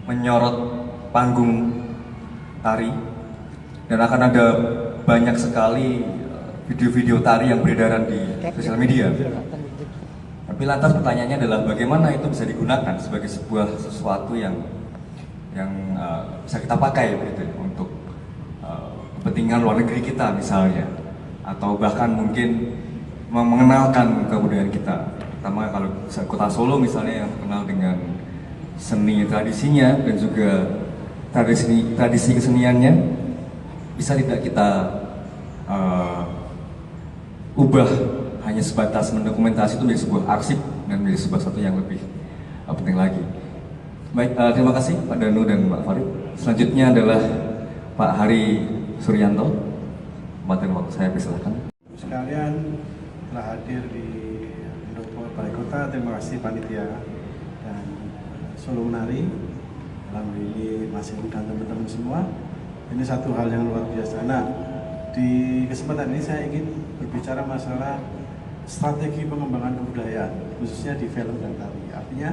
menyorot panggung tari, dan akan ada banyak sekali video-video tari yang beredaran di sosial media. Tapi lantas pertanyaannya adalah bagaimana itu bisa digunakan sebagai sebuah sesuatu yang bisa kita pakai begitu untuk kepentingan luar negeri kita misalnya, atau bahkan mungkin mengenalkan kebudayaan kita. Pertama kalau kota Solo misalnya yang terkenal dengan seni tradisinya dan juga tradisi keseniannya, bisa tidak kita ubah hanya sebatas mendokumentasi itu menjadi sebuah arsip dan menjadi sebuah sesuatu yang lebih penting lagi. Baik, terima kasih Pak Danu dan Mbak Farid. Selanjutnya adalah Pak Hari Suryanto. Materi waktu saya persilahkan. Sekalian telah hadir di Pendopo Balai Kota, terima kasih panitia dan Solo Menari. Dalam ini masih dan teman-teman semua. Ini satu hal yang luar biasa. Nah, di kesempatan ini saya ingin berbicara masalah strategi pengembangan kebudayaan, khususnya di film dan tari. Artinya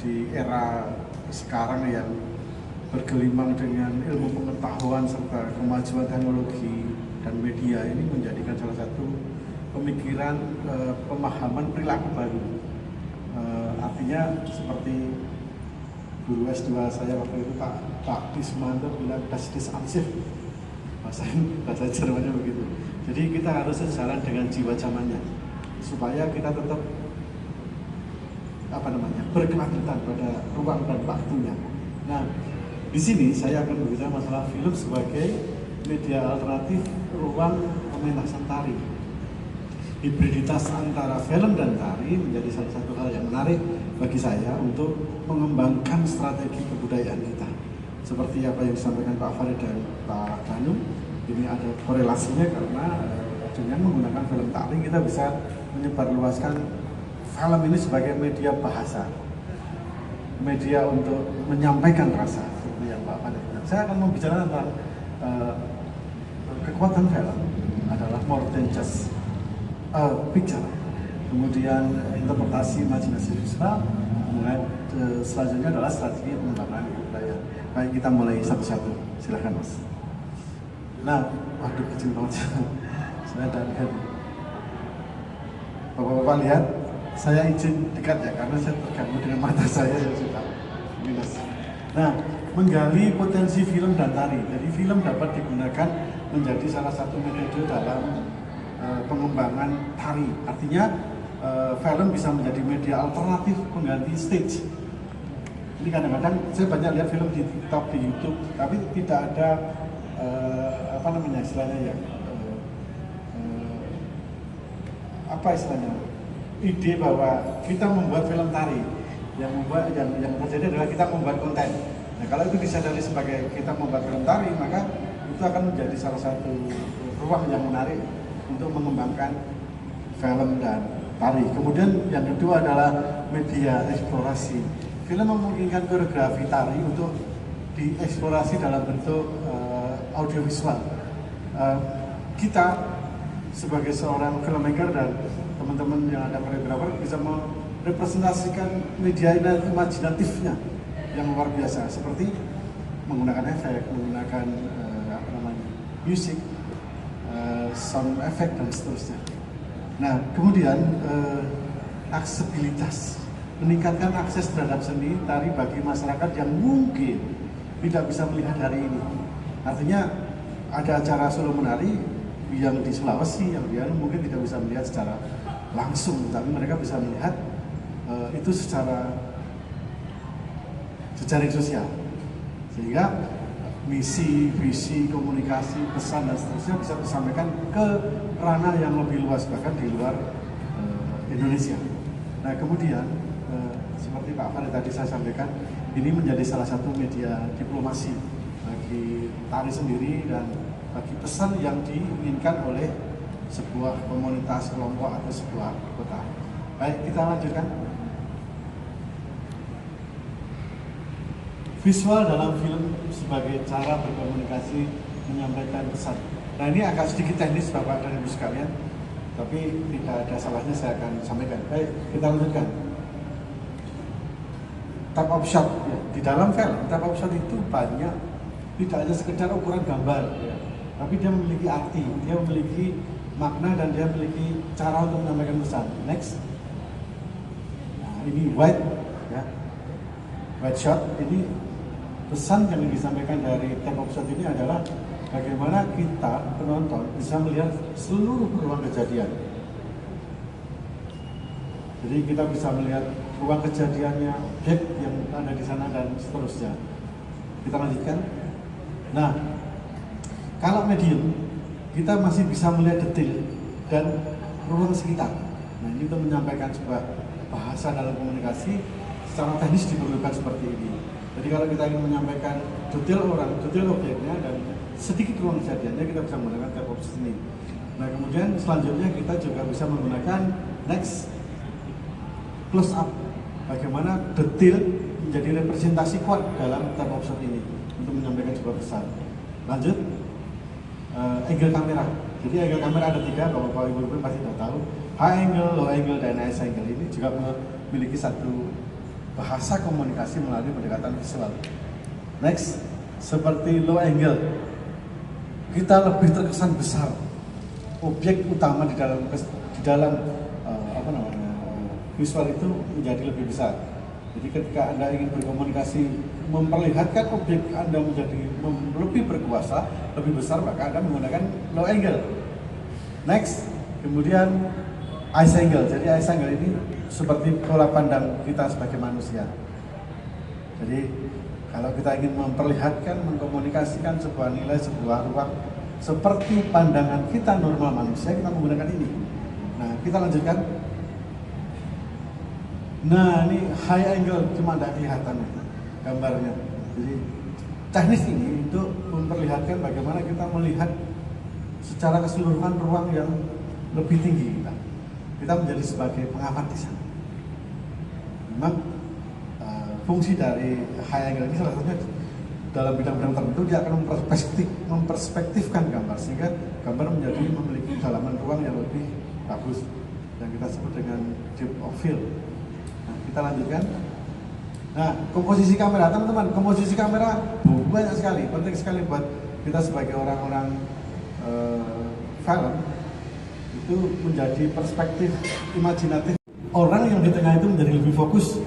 di era sekarang yang bergelimang dengan ilmu pengetahuan serta kemajuan teknologi dan media, ini menjadikan salah satu pemikiran, pemahaman perilaku baru. Artinya seperti guru S2 saya waktu itu Pak Dismanto bilang das ist ansih, bahasa Jermannya begitu. Jadi kita harus sejalan dengan jiwa zamannya supaya kita tetap berkelanjutan pada ruang dan waktunya. Nah, di sini saya akan berbicara masalah film sebagai media alternatif ruang pementasan tari. Hibriditas antara film dan tari menjadi salah satu hal yang menarik bagi saya untuk mengembangkan strategi kebudayaan kita. Seperti apa yang disampaikan Pak Farid dan Pak Danu, ini ada korelasinya karena dengan menggunakan film tari kita bisa menyebarluaskan film ini sebagai media bahasa, media untuk menyampaikan rasa seperti yang Pak Farid bilang. Saya akan membicarakan tentang kekuatan film adalah more than just picture, kemudian interpretasi imajinasi visual, kemudian selanjutnya adalah strategi pengembangan budaya. Baik, kita mulai satu-satu. Silahkan Mas. Nah, waduh kecil banget. Saya dan Bapak-bapak lihat, saya izin dekat ya karena saya terganggu dengan mata saya yang sudah minus. Nah, menggali potensi film dan tari. Jadi film dapat digunakan menjadi salah satu metode dalam pengembangan tari. Artinya film bisa menjadi media alternatif pengganti stage. Ini kadang-kadang saya banyak lihat film di TikTok, di YouTube, tapi tidak ada istilahnya ya, ide bahwa kita membuat film tari. Yang terjadi adalah kita membuat konten. Nah, kalau itu disadari sebagai kita membuat film tari, maka itu akan menjadi salah satu ruang yang menarik untuk mengembangkan film dan tari. Kemudian yang kedua adalah media eksplorasi. Film memungkinkan koreografi tari untuk dieksplorasi dalam bentuk audiovisual. Kita sebagai seorang filmmaker dan teman-teman yang ada koreografer bisa merepresentasikan media imajinatifnya yang luar biasa, seperti menggunakan efek, menggunakan musik, sound effect dan seterusnya. Nah, kemudian aksesibilitas, meningkatkan akses terhadap seni tari bagi masyarakat yang mungkin tidak bisa melihat hari ini. Artinya ada acara Solo Menari yang di Sulawesi yang dia mungkin tidak bisa melihat secara langsung, tapi mereka bisa melihat itu secara jejaring sosial, sehingga misi, visi, komunikasi, pesan dan seterusnya bisa disampaikan ke ranah yang lebih luas, bahkan di luar Indonesia. Nah, kemudian seperti Pak Farid tadi saya sampaikan, ini menjadi salah satu media diplomasi bagi tari sendiri dan bagi pesan yang diinginkan oleh sebuah komunitas, kelompok atau sebuah kota. Baik, kita lanjutkan. Visual dalam film sebagai cara berkomunikasi, menyampaikan pesan. Nah, ini agak sedikit teknis Bapak dan Ibu sekalian, tapi tidak ada salahnya saya akan sampaikan. Baik, kita lanjutkan. Type of shot, ya. Di dalam film, type of shot itu banyak, tidak hanya sekedar ukuran gambar, ya. Tapi dia memiliki arti, dia memiliki makna dan dia memiliki cara untuk menyampaikan pesan. Next. Nah, ini wide, ya. Wide shot, ini pesan yang disampaikan dari type of shot ini adalah bagaimana kita penonton bisa melihat seluruh ruang kejadian. Jadi kita bisa melihat ruang kejadiannya, objek yang ada di sana dan seterusnya. Kita lanjutkan. Nah, kalau medium kita masih bisa melihat detail dan ruang sekitar. Nah, ini untuk menyampaikan sebuah bahasa dalam komunikasi secara teknis diperlukan seperti ini. Jadi kalau kita ingin menyampaikan detail orang, detail objeknya dan sedikit ruang kejadiannya, kita bisa menggunakan type of shot ini. Nah, kemudian selanjutnya kita juga bisa menggunakan next close up. Bagaimana detail menjadi representasi kuat dalam type of shot ini untuk menyampaikan sebuah pesan. Lanjut, angle kamera. Jadi angle kamera ada 3, Bapak Ibu pasti sudah tahu. High angle, low angle, dan nice angle ini juga memiliki satu bahasa komunikasi melalui pendekatan visual. Next, seperti low angle, kita lebih terkesan besar. objek utama di dalam visual itu menjadi lebih besar. Jadi ketika Anda ingin berkomunikasi, memperlihatkan objek Anda menjadi lebih berkuasa, lebih besar, maka Anda menggunakan low angle. Next, kemudian ice angle. Jadi ice angle ini seperti pola pandang kita sebagai manusia. Jadi kalau kita ingin memperlihatkan, mengkomunikasikan sebuah nilai, sebuah ruang seperti pandangan kita normal manusia, kita menggunakan ini. Nah, kita lanjutkan. Nah, ini high angle, cuma tidak kelihatan gambarnya. Jadi teknis ini untuk memperlihatkan bagaimana kita melihat secara keseluruhan ruang yang lebih tinggi kita. Kita menjadi sebagai pengamat di sana. Memang fungsi dari high angle ini salah satunya dalam bidang-bidang tertentu dia akan memperspektifkan gambar sehingga gambar menjadi memiliki kedalaman ruang yang lebih bagus yang kita sebut dengan depth of field. Nah, kita lanjutkan. Nah, komposisi kamera, teman-teman, komposisi kamera banyak sekali, penting sekali buat kita sebagai orang-orang film itu menjadi perspektif imajinatif. Orang yang di tengah itu menjadi lebih fokus,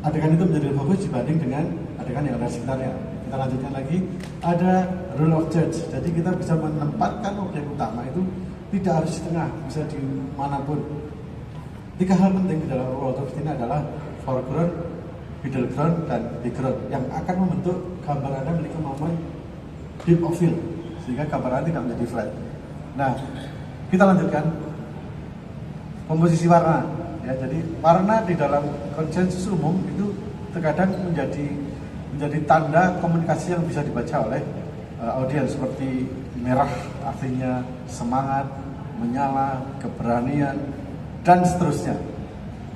adegan itu menjadi lebih fokus dibanding dengan adegan yang ada di sekitarnya. Kita lanjutkan lagi, ada rule of thirds. Jadi kita bisa menempatkan objek utama itu tidak harus di tengah, bisa di manapun. 3 hal penting di dalam rule of thirds ini adalah foreground, middle ground, dan background yang akan membentuk gambar Anda memiliki momen depth of field sehingga gambar Anda tidak menjadi flat. Nah, kita lanjutkan komposisi warna. Ya, jadi warna di dalam konsensus umum itu terkadang menjadi tanda komunikasi yang bisa dibaca oleh audiens, seperti merah artinya semangat, menyala, keberanian, dan seterusnya.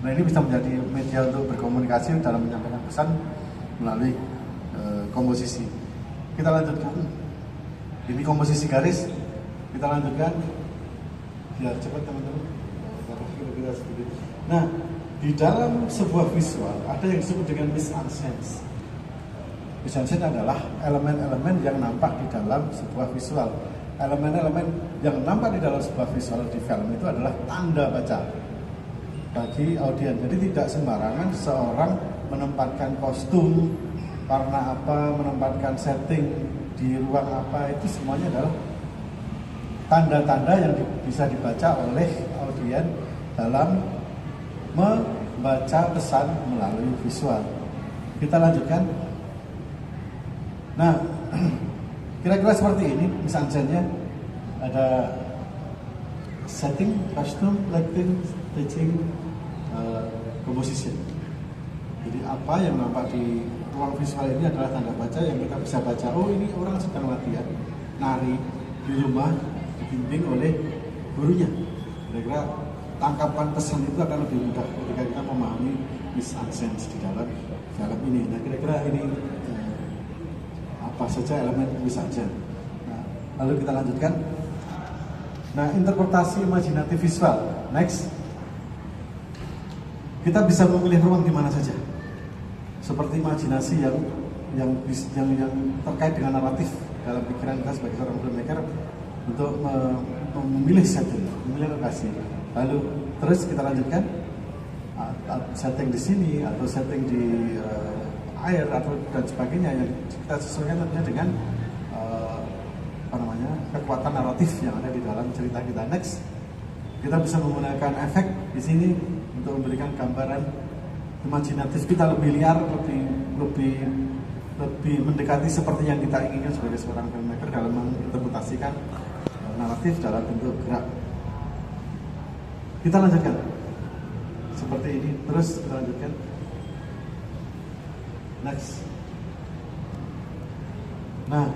Nah, ini bisa menjadi media untuk berkomunikasi dalam menyampaikan pesan melalui komposisi. Kita lanjutkan. Ini komposisi garis. Kita lanjutkan. Biar cepat teman-teman. Nah, di dalam sebuah visual ada yang disebut dengan mise-en-scène. Mise-en-scène adalah elemen-elemen yang nampak di dalam sebuah visual. Elemen-elemen yang nampak di dalam sebuah visual di film itu adalah tanda baca bagi audiens. Jadi tidak sembarangan seorang menempatkan kostum, warna apa, menempatkan setting di ruang apa, itu semuanya adalah tanda-tanda yang bisa dibaca oleh audiens dalam membaca pesan melalui visual. Kita lanjutkan. Nah, kira-kira seperti ini mise-en-scène-nya. Ada setting, costume, lighting, staging, composition. Jadi apa yang nampak di ruang visual ini adalah tanda baca yang kita bisa baca. Oh, ini orang sedang latihan nari di rumah dibimbing oleh gurunya. Kira-kira tangkapan pesan itu akan lebih mudah ketika kita memahami mise-en-scène di dalam film ini. Nah, kira-kira ini apa saja elemen mise-en-scène. Nah, lalu kita lanjutkan. Nah, interpretasi imajinatif visual. Next, kita bisa memilih ruang di mana saja. Seperti imajinasi yang terkait dengan naratif dalam pikiran kita sebagai seorang filmmaker untuk memilih setting, memilih lokasi. Lalu terus kita lanjutkan setting di sini atau setting di air atau dan sebagainya yang kita sesuaikan tentunya dengan kekuatan naratif yang ada di dalam cerita kita. Next, kita bisa menggunakan efek di sini untuk memberikan gambaran imajinatif kita lebih liar, lebih mendekati seperti yang kita inginkan sebagai seorang filmmaker dalam menginterpretasikan naratif dalam bentuk gerak. Kita lanjutkan seperti ini, terus kita lanjutkan. Next. Nah,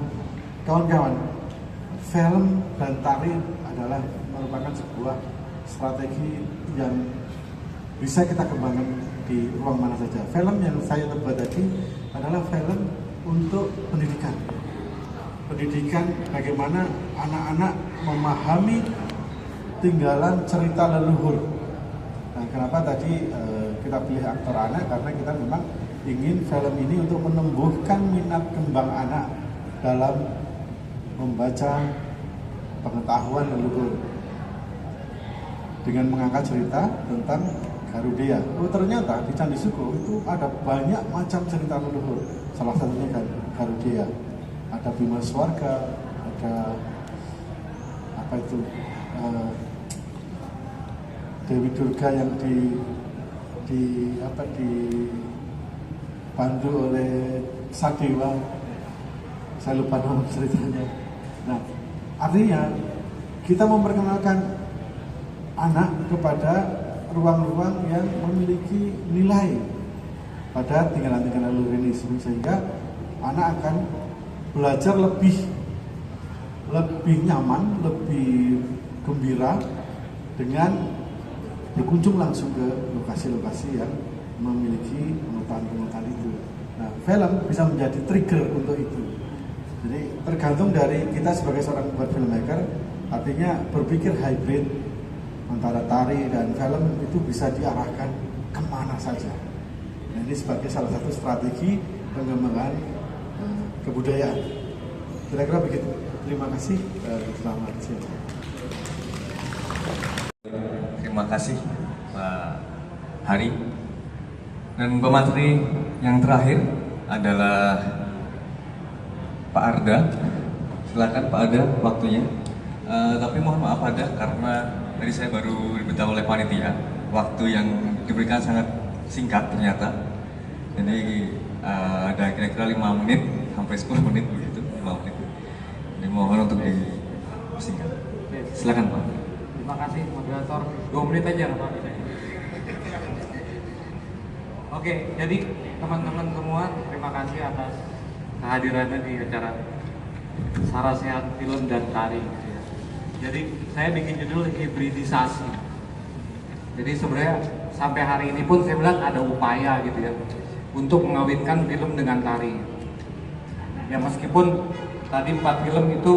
kawan-kawan, film dan tari adalah merupakan sebuah strategi yang bisa kita kembangkan di ruang mana saja. Film yang saya buat tadi adalah film untuk pendidikan. Pendidikan bagaimana anak-anak memahami tinggalan cerita leluhur. Nah, kenapa tadi kita pilih aktor anak? Karena kita memang ingin film ini untuk menumbuhkan minat kembang anak dalam membaca pengetahuan leluhur dengan mengangkat cerita tentang Garuda. Oh ternyata di Candi Suko itu ada banyak macam cerita leluhur. Salah satunya Garuda. Ada Bima Swarga, ada apa itu Dewi Durga yang dibantu oleh Sadewa. Saya lupa nama ceritanya. Nah, artinya kita memperkenalkan anak kepada ruang-ruang yang memiliki nilai pada tinggalan-tinggalan leluhur ini, sehingga anak akan belajar lebih nyaman, lebih gembira dengan berkunjung langsung ke lokasi-lokasi yang memiliki penutan-penutan itu. Nah, film bisa menjadi trigger untuk itu. Jadi tergantung dari kita sebagai seorang pembuat filmmaker, artinya berpikir hybrid antara tari dan film itu bisa diarahkan kemana saja. Nah, ini sebagai salah satu strategi pengembangan kebudayaan. Kira-kira begitu. Terima kasih. Selamat siang. Terima kasih Pak Hari. Dan pemateri yang terakhir adalah Pak Arda. Silakan Pak Arda waktunya. Tapi mohon maaf Arda, karena tadi saya baru diberitahu oleh panitia waktu yang diberikan sangat singkat ternyata. Jadi ada kira-kira 5 menit sampai 10 menit begitu, 5 menit. Jadi mohon untuk disingkat. Silakan Pak. Terima kasih moderator. 2 menit aja Pak. Oke, jadi teman-teman semua terima kasih atas kehadirannya di acara Sara Sehat Film dan Tari. Jadi saya bikin judul hibridisasi. Jadi sebenarnya sampai hari ini pun saya bilang ada upaya gitu ya untuk mengawinkan film dengan tari. Ya meskipun tadi 4 film itu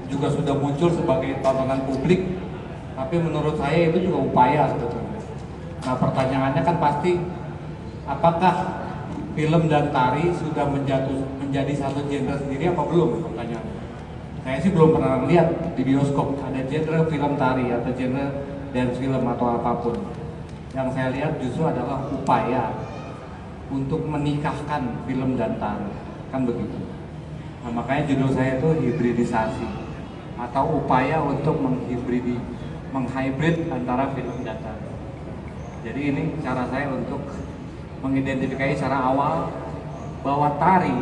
juga sudah muncul sebagai tontonan publik, tapi menurut saya itu juga upaya sebetulnya. Nah pertanyaannya kan pasti, apakah film dan tari sudah menjadi satu genre sendiri apa belum? Pertanyaannya. Saya sih belum pernah lihat di bioskop ada genre film tari atau genre dance film atau apapun. Yang saya lihat justru adalah upaya untuk menikahkan film dan tari, kan begitu. Nah, makanya judul saya itu hibridisasi atau upaya untuk menghybrid antara film dan tari. Jadi ini cara saya untuk mengidentifikasi secara awal bahwa tari,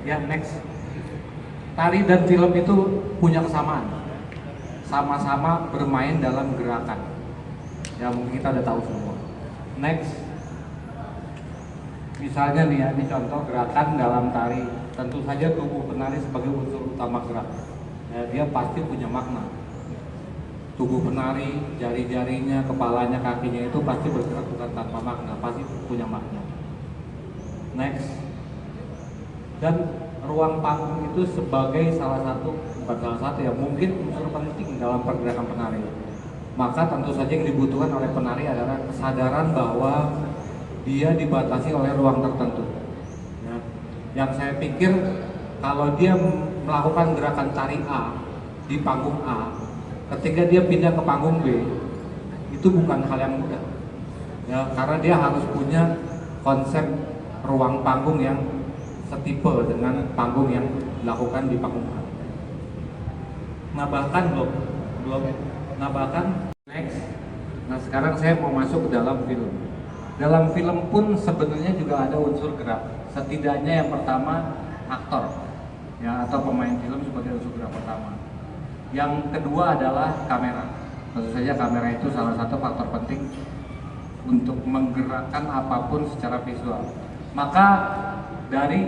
ya next, tari dan film itu punya kesamaan, sama-sama bermain dalam gerakan. Ya mungkin kita udah tahu semua. Next, misalnya nih ya, ini contoh gerakan dalam tari. Tentu saja tubuh penari sebagai unsur utama gerak. Ya, dia pasti punya makna. Tubuh penari, jari-jarinya, kepalanya, kakinya itu pasti bergerak bukan tanpa makna, pasti punya makna. Next, dan ruang panggung itu sebagai salah satu, bukan salah satu ya, mungkin unsur penting dalam pergerakan penari. Maka tentu saja yang dibutuhkan oleh penari adalah kesadaran bahwa dia dibatasi oleh ruang tertentu. Ya. Yang saya pikir kalau dia melakukan gerakan tari A di panggung A, ketika dia pindah ke panggung B, itu bukan hal yang mudah. Ya, karena dia harus punya konsep ruang panggung yang setipe dengan panggung yang dilakukan di panggung A. Nah bahkan next. Nah sekarang saya mau masuk ke dalam film. Dalam film pun sebenarnya juga ada unsur gerak. Setidaknya yang pertama aktor, ya atau pemain film sebagai unsur gerak pertama. Yang kedua adalah kamera. Tentu saja kamera itu salah satu faktor penting untuk menggerakkan apapun secara visual. Maka dari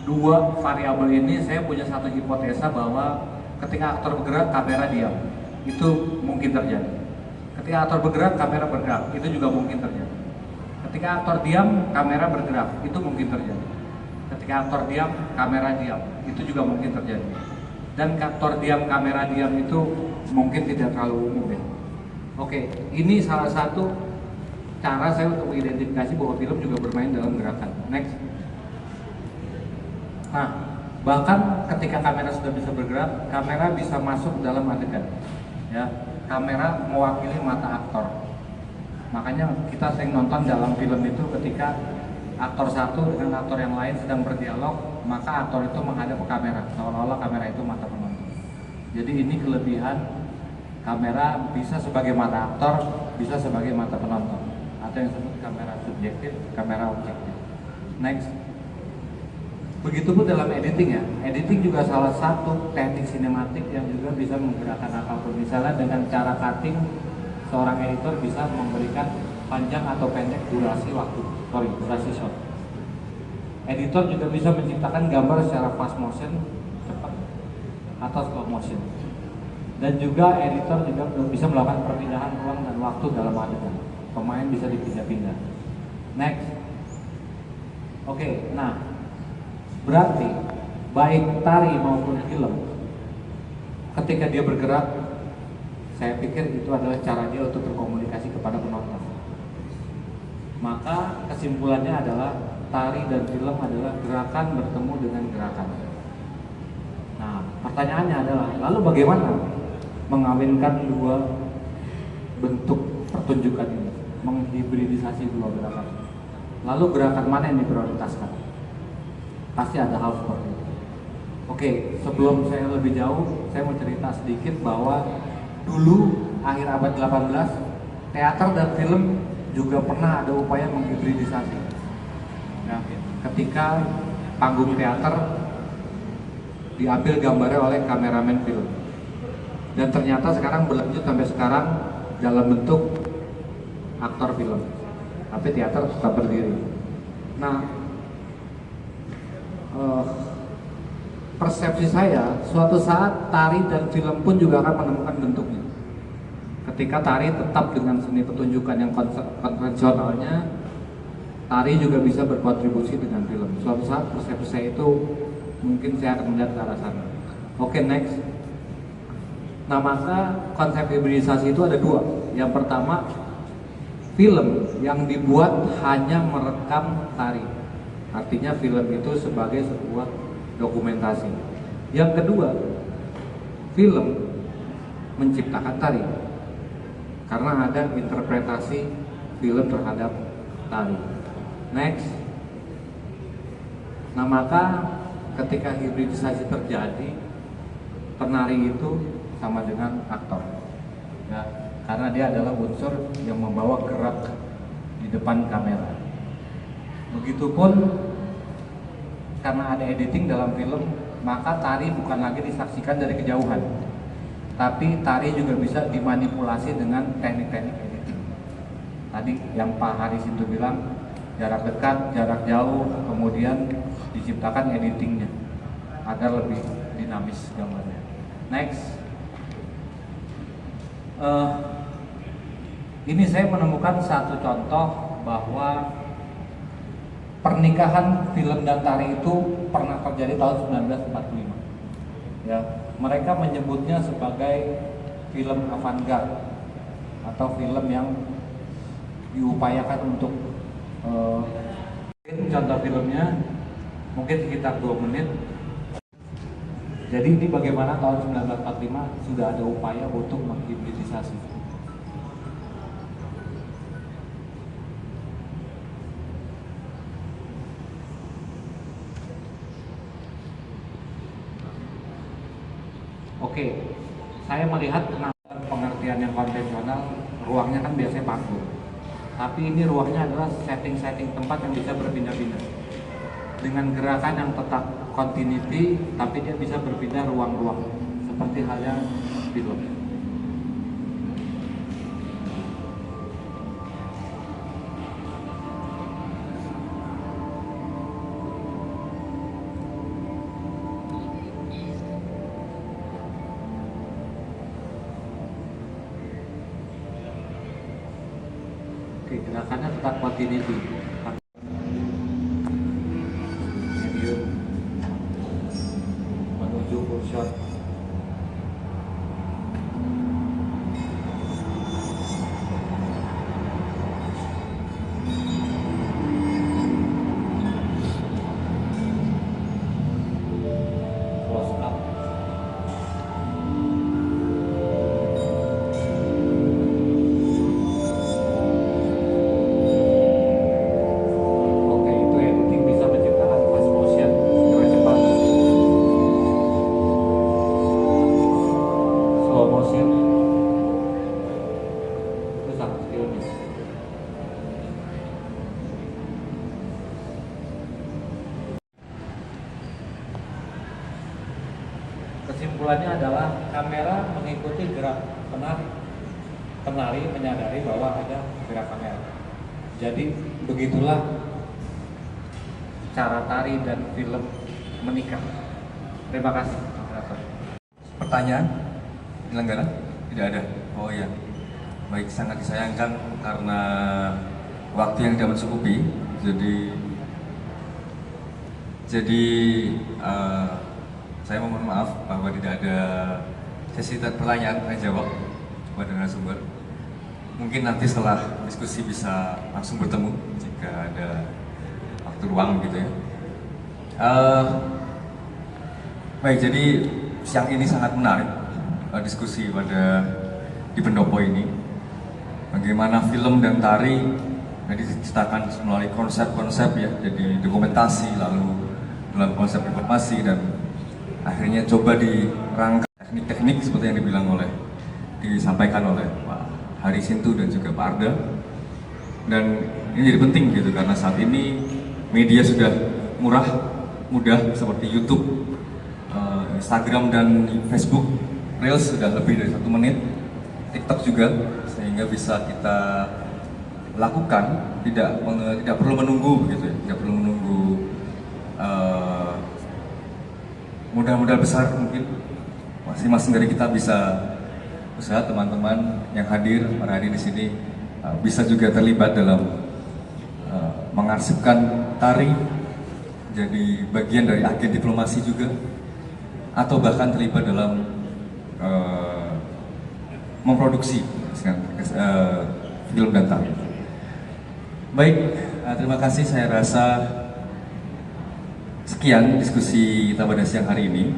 2 variabel ini saya punya satu hipotesa bahwa ketika aktor bergerak, kamera diam. Itu mungkin terjadi. Ketika aktor bergerak, kamera bergerak. Itu juga mungkin terjadi. Ketika aktor diam, kamera bergerak. Itu mungkin terjadi. Ketika aktor diam, kamera diam. Itu juga mungkin terjadi. Dan aktor diam, kamera diam itu mungkin tidak terlalu umum ya. Oke, ini salah satu cara saya untuk mengidentifikasi bahwa film juga bermain dalam gerakan. Next. Nah, Bahkan ketika kamera sudah bisa bergerak, kamera bisa masuk dalam adegan. Ya, kamera mewakili mata aktor. Makanya kita sering nonton dalam film itu ketika aktor satu dengan aktor yang lain sedang berdialog, maka aktor itu menghadap ke kamera, seolah-olah kamera itu mata penonton. Jadi ini kelebihan kamera, bisa sebagai mata aktor, bisa sebagai mata penonton, atau yang disebut kamera subjektif, kamera objektif. Next. Begitupun dalam editing ya, editing juga salah satu teknik sinematik yang juga bisa menggerakkan apapun. Misalnya dengan cara cutting, seorang editor bisa memberikan panjang atau pendek durasi shot. Editor juga bisa menciptakan gambar secara fast motion, cepat, atau slow motion. Dan juga editor juga bisa melakukan perpindahan ruang dan waktu dalam adegan. Pemain bisa dipindah-pindah. Next. Oke, nah berarti baik tari maupun film, ketika dia bergerak, saya pikir itu adalah cara dia untuk berkomunikasi kepada penonton. Maka kesimpulannya adalah tari dan film adalah gerakan bertemu dengan gerakan. Nah, pertanyaannya adalah, lalu bagaimana mengawinkan dua bentuk pertunjukan ini, menghibridisasi dua gerakan? Lalu gerakan mana yang diprioritaskan? Pasti ada hal seperti itu. Oke, sebelum saya lebih jauh, saya mau cerita sedikit bahwa dulu akhir abad 18, teater dan film juga pernah ada upaya menghibridisasi. Ya, ketika panggung teater diambil gambarnya oleh kameramen film, dan ternyata sekarang berlanjut sampai sekarang dalam bentuk aktor film, tapi teater tetap berdiri. Nah, persepsi saya, suatu saat tari dan film pun juga akan menemukan bentuknya. Ketika tari tetap dengan seni pertunjukan yang konvensionalnya, tari juga bisa berkontribusi dengan film. Suatu saat persepsi saya itu mungkin saya akan melihat ke arah sana. Oke, next. Nah, maka konsep hibridisasi itu ada dua. Yang pertama, film yang dibuat hanya merekam tari. Artinya film itu sebagai sebuah dokumentasi. Yang kedua, film menciptakan tari karena ada interpretasi film terhadap tari. Next. Nah, maka ketika hibridisasi terjadi, penari itu sama dengan aktor, ya, karena dia adalah unsur yang membawa gerak di depan kamera. Begitupun karena ada editing dalam film, maka tari bukan lagi disaksikan dari kejauhan, tapi tari juga bisa dimanipulasi dengan teknik-teknik editing. Tadi yang Pak Haris itu bilang, jarak dekat, jarak jauh, kemudian diciptakan editingnya agar lebih dinamis gambarnya. Next. Ini saya menemukan satu contoh bahwa pernikahan film dan tari itu pernah terjadi tahun 1945. Ya, mereka menyebutnya sebagai film avant-garde atau film yang diupayakan untuk contoh filmnya mungkin sekitar 2 menit. Jadi ini bagaimana tahun 1945 sudah ada upaya untuk menghibridisasi. Oke, saya melihat pengertian yang konvensional, ruangnya kan biasanya panggung. Tapi ini ruangnya adalah setting-setting tempat yang bisa berpindah-pindah. Dengan gerakan yang tetap continuity, tapi dia bisa berpindah ruang-ruang. Seperti halnya film. Oke, gerakannya tetap continuity. Medium menuju full shot. kesimpulannya adalah kamera mengikuti gerak penari menyadari bahwa ada gerak kamera. Jadi begitulah cara tari dan film menikah. Terima kasih. Pertanyaan penyelenggara? Tidak ada. Oh ya, baik, sangat disayangkan karena waktu yang tidak mencukupi. Jadi saya mohon maaf bahwa tidak ada sesi pertanyaan dan jawab kepada narasumber. Mungkin nanti setelah diskusi bisa langsung bertemu jika ada waktu ruang gitu ya. Baik, jadi siang ini sangat menarik diskusi di pendopo ini. Bagaimana film dan tari diceritakan melalui konsep-konsep ya, jadi dokumentasi, lalu dalam konsep informasi, dan akhirnya coba dirangkai teknik-teknik seperti yang disampaikan oleh Pak Hari Sintu dan juga Pak Arda. Dan ini jadi penting gitu karena saat ini media sudah mudah seperti YouTube, Instagram dan Facebook Reels sudah lebih dari 1 menit, TikTok juga, sehingga bisa kita lakukan, tidak perlu menunggu gitu ya, tidak perlu menunggu modal besar. Mungkin masing-masing dari kita bisa usaha, teman-teman yang hadir, para hadir di sini bisa juga terlibat dalam mengarsipkan tari, jadi bagian dari agen diplomasi juga, atau bahkan terlibat dalam memproduksi film dan tari. Baik, terima kasih. Saya rasa sekian diskusi kita pada siang hari ini.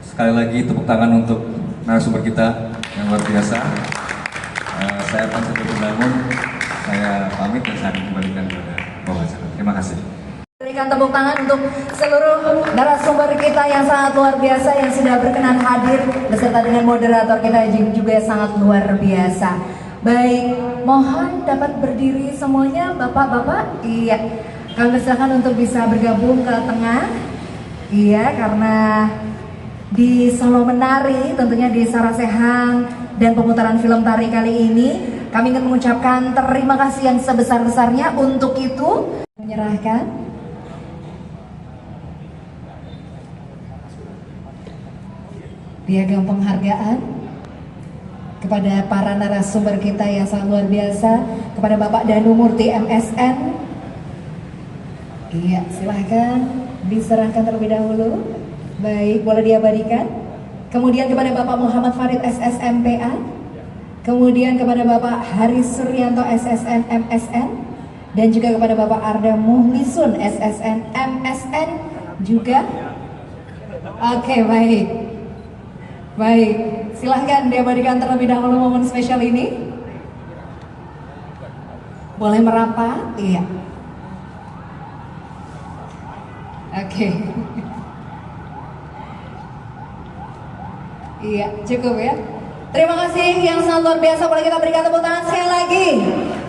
Sekali lagi tepuk tangan untuk narasumber kita yang luar biasa. Saya Panca Namun, saya pamit dan saya kembalikan kepada Bapak Acara. Terima kasih. Berikan tepuk tangan untuk seluruh narasumber kita yang sangat luar biasa yang sudah berkenan hadir beserta dengan moderator kita juga sangat luar biasa. Baik, mohon dapat berdiri semuanya, bapak-bapak. Iya, kami persilakan untuk bisa bergabung ke tengah. Iya, karena di Solo Menari, tentunya di Sarasehang dan pemutaran film tari kali ini, kami ingin mengucapkan terima kasih yang sebesar-besarnya. Untuk itu, menyerahkan piagam penghargaan kepada para narasumber kita yang sangat luar biasa, kepada Bapak Danu Murti MSN. Iya, silahkan diserahkan terlebih dahulu. Baik, boleh diabadikan. Kemudian kepada Bapak Muhammad Farid SSMPA. Kemudian kepada Bapak Haris Suryanto SSN MSN. Dan juga kepada Bapak Arda Muhlisun SSN MSN juga. Oke, baik. Baik, silahkan diabadikan terlebih dahulu momen spesial ini. Boleh merapat? Iya. Oke. Iya, cukup ya. Terima kasih yang sangat luar biasa. Boleh kita berikan tepuk tangan sekali lagi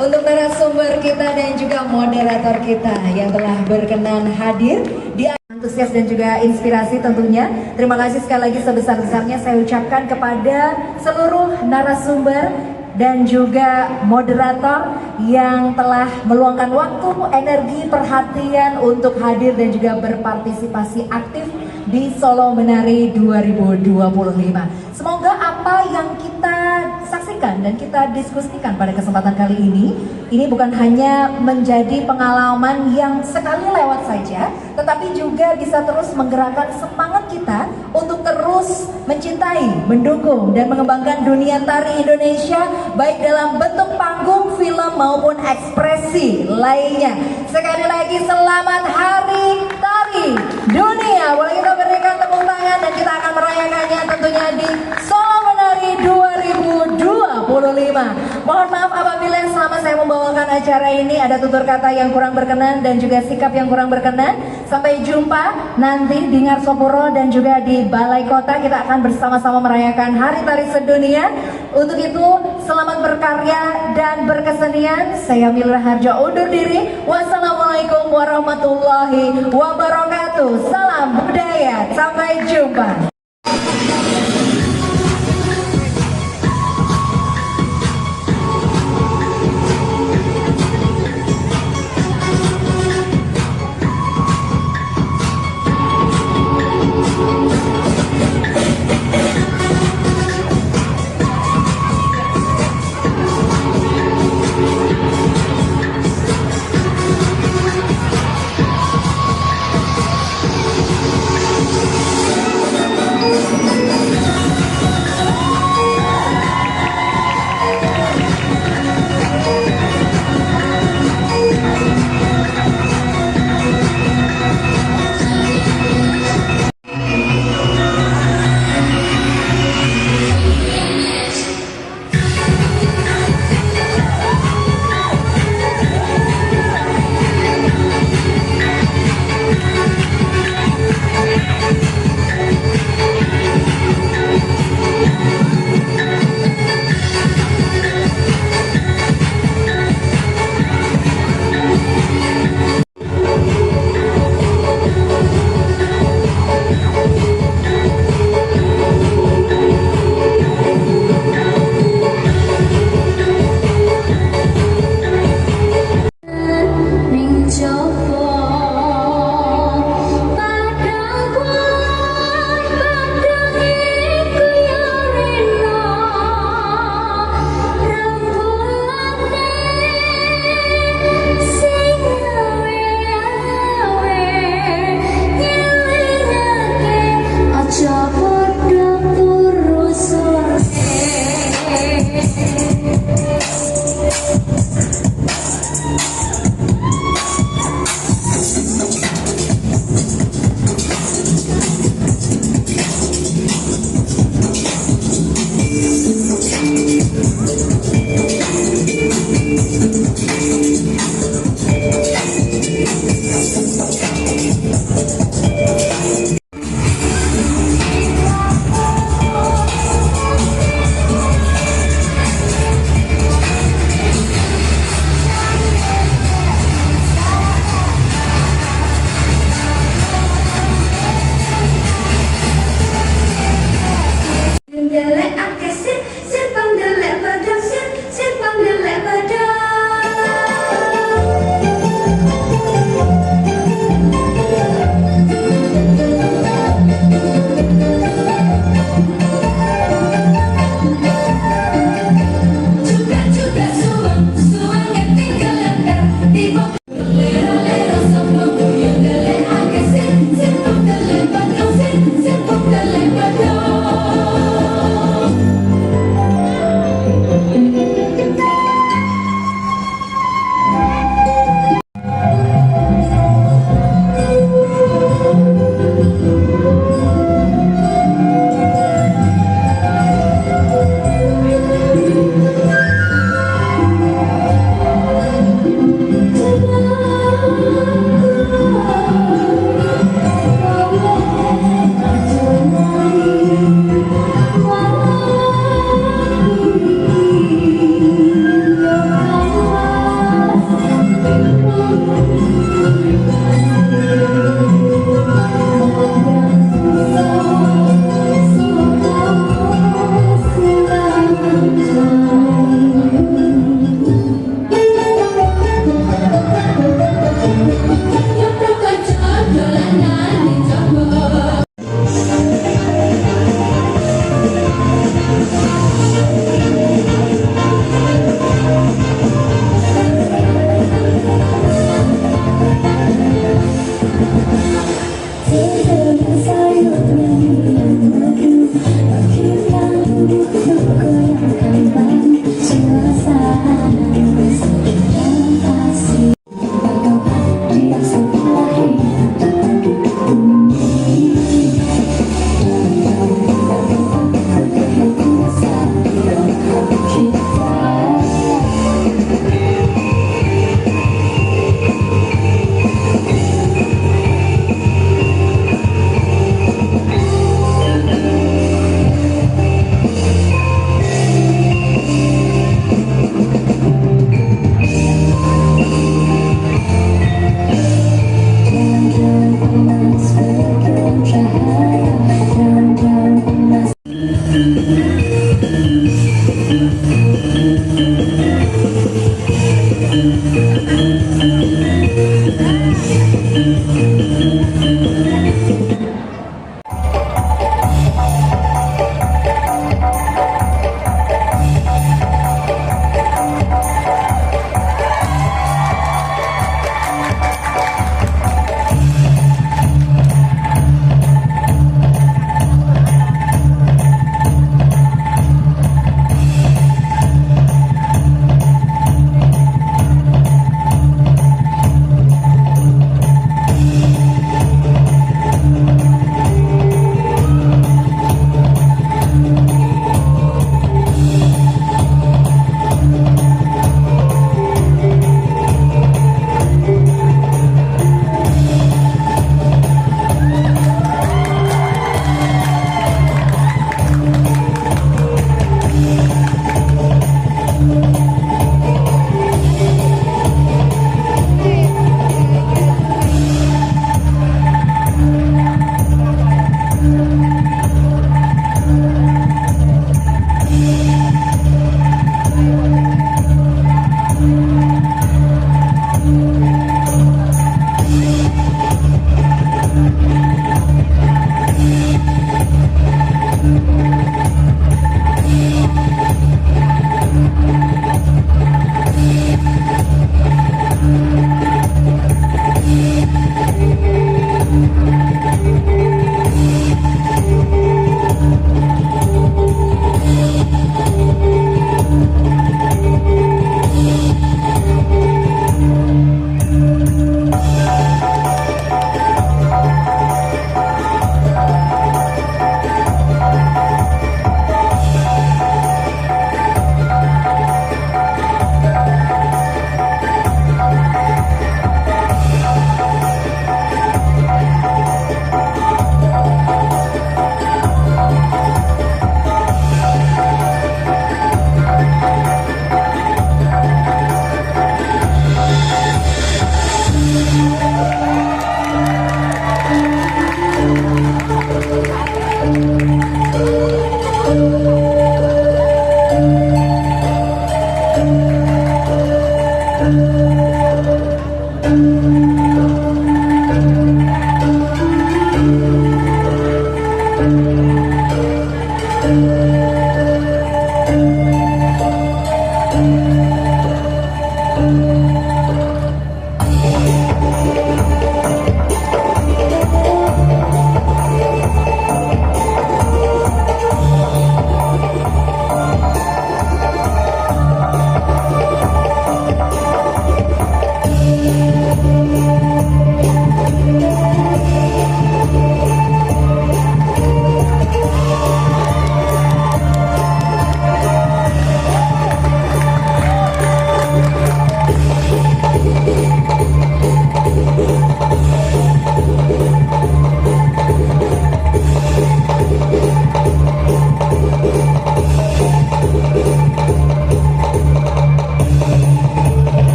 untuk narasumber kita dan juga moderator kita yang telah berkenan hadir di antusias dan juga inspirasi tentunya. Terima kasih sekali lagi sebesar-besarnya saya ucapkan kepada seluruh narasumber dan juga moderator yang telah meluangkan waktu, energi, perhatian untuk hadir dan juga berpartisipasi aktif di Solo Menari 2025. Semoga apa yang kita saksikan dan kita diskusikan pada kesempatan kali ini bukan hanya menjadi pengalaman yang sekali lewat saja, tetapi juga bisa terus menggerakkan semangat kita untuk terus mencintai, mendukung, dan mengembangkan dunia tari Indonesia, baik dalam bentuk panggung, film, maupun ekspresi lainnya. Sekali lagi selamat Hari Tari Dunia. Boleh kita berikan tepuk tangan dan kita akan merayakannya tentunya di Solo Menari 2025. Mohon maaf apabila selama saya membawakan acara ini ada tutur kata yang kurang berkenan dan juga sikap yang kurang berkenan. Sampai jumpa nanti di Ngarsopuro dan juga di Balai Kota. Kita akan bersama-sama merayakan Hari Tari Sedunia. Untuk itu selamat berkarya dan berkesenian. Saya Mila Harjo undur diri. Wassalamualaikum warahmatullahi wabarakatuh. Salam budaya, sampai jumpa.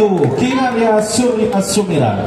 1 Kimania Surya Sumira.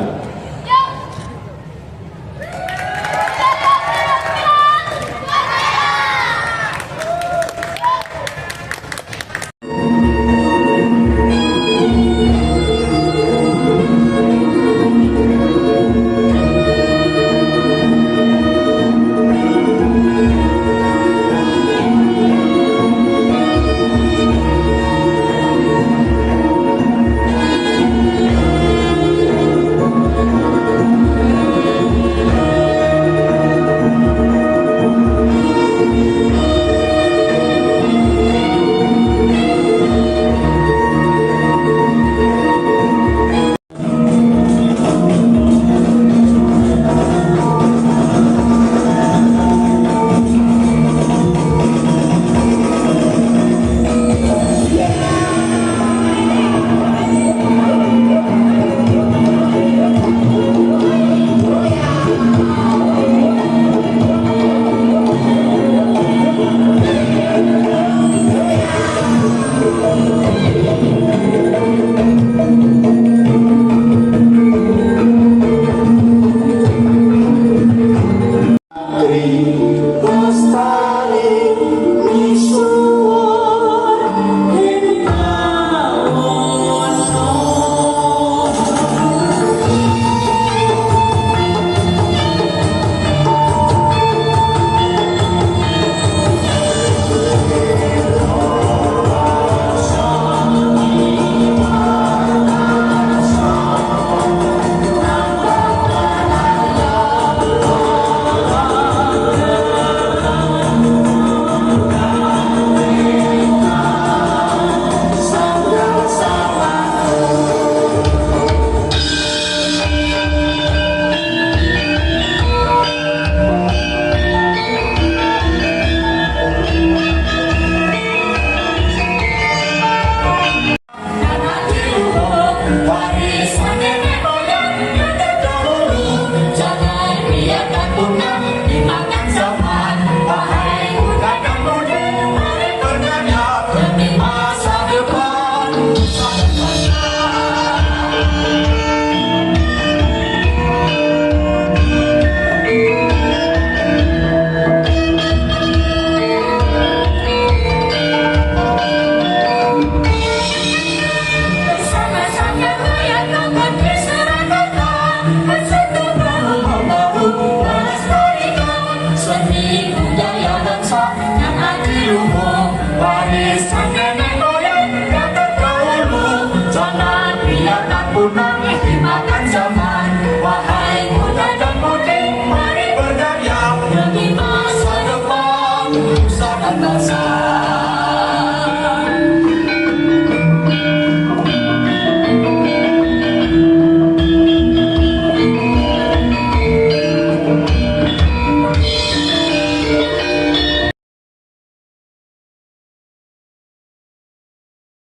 Jangan biarkan punah dimakan zaman.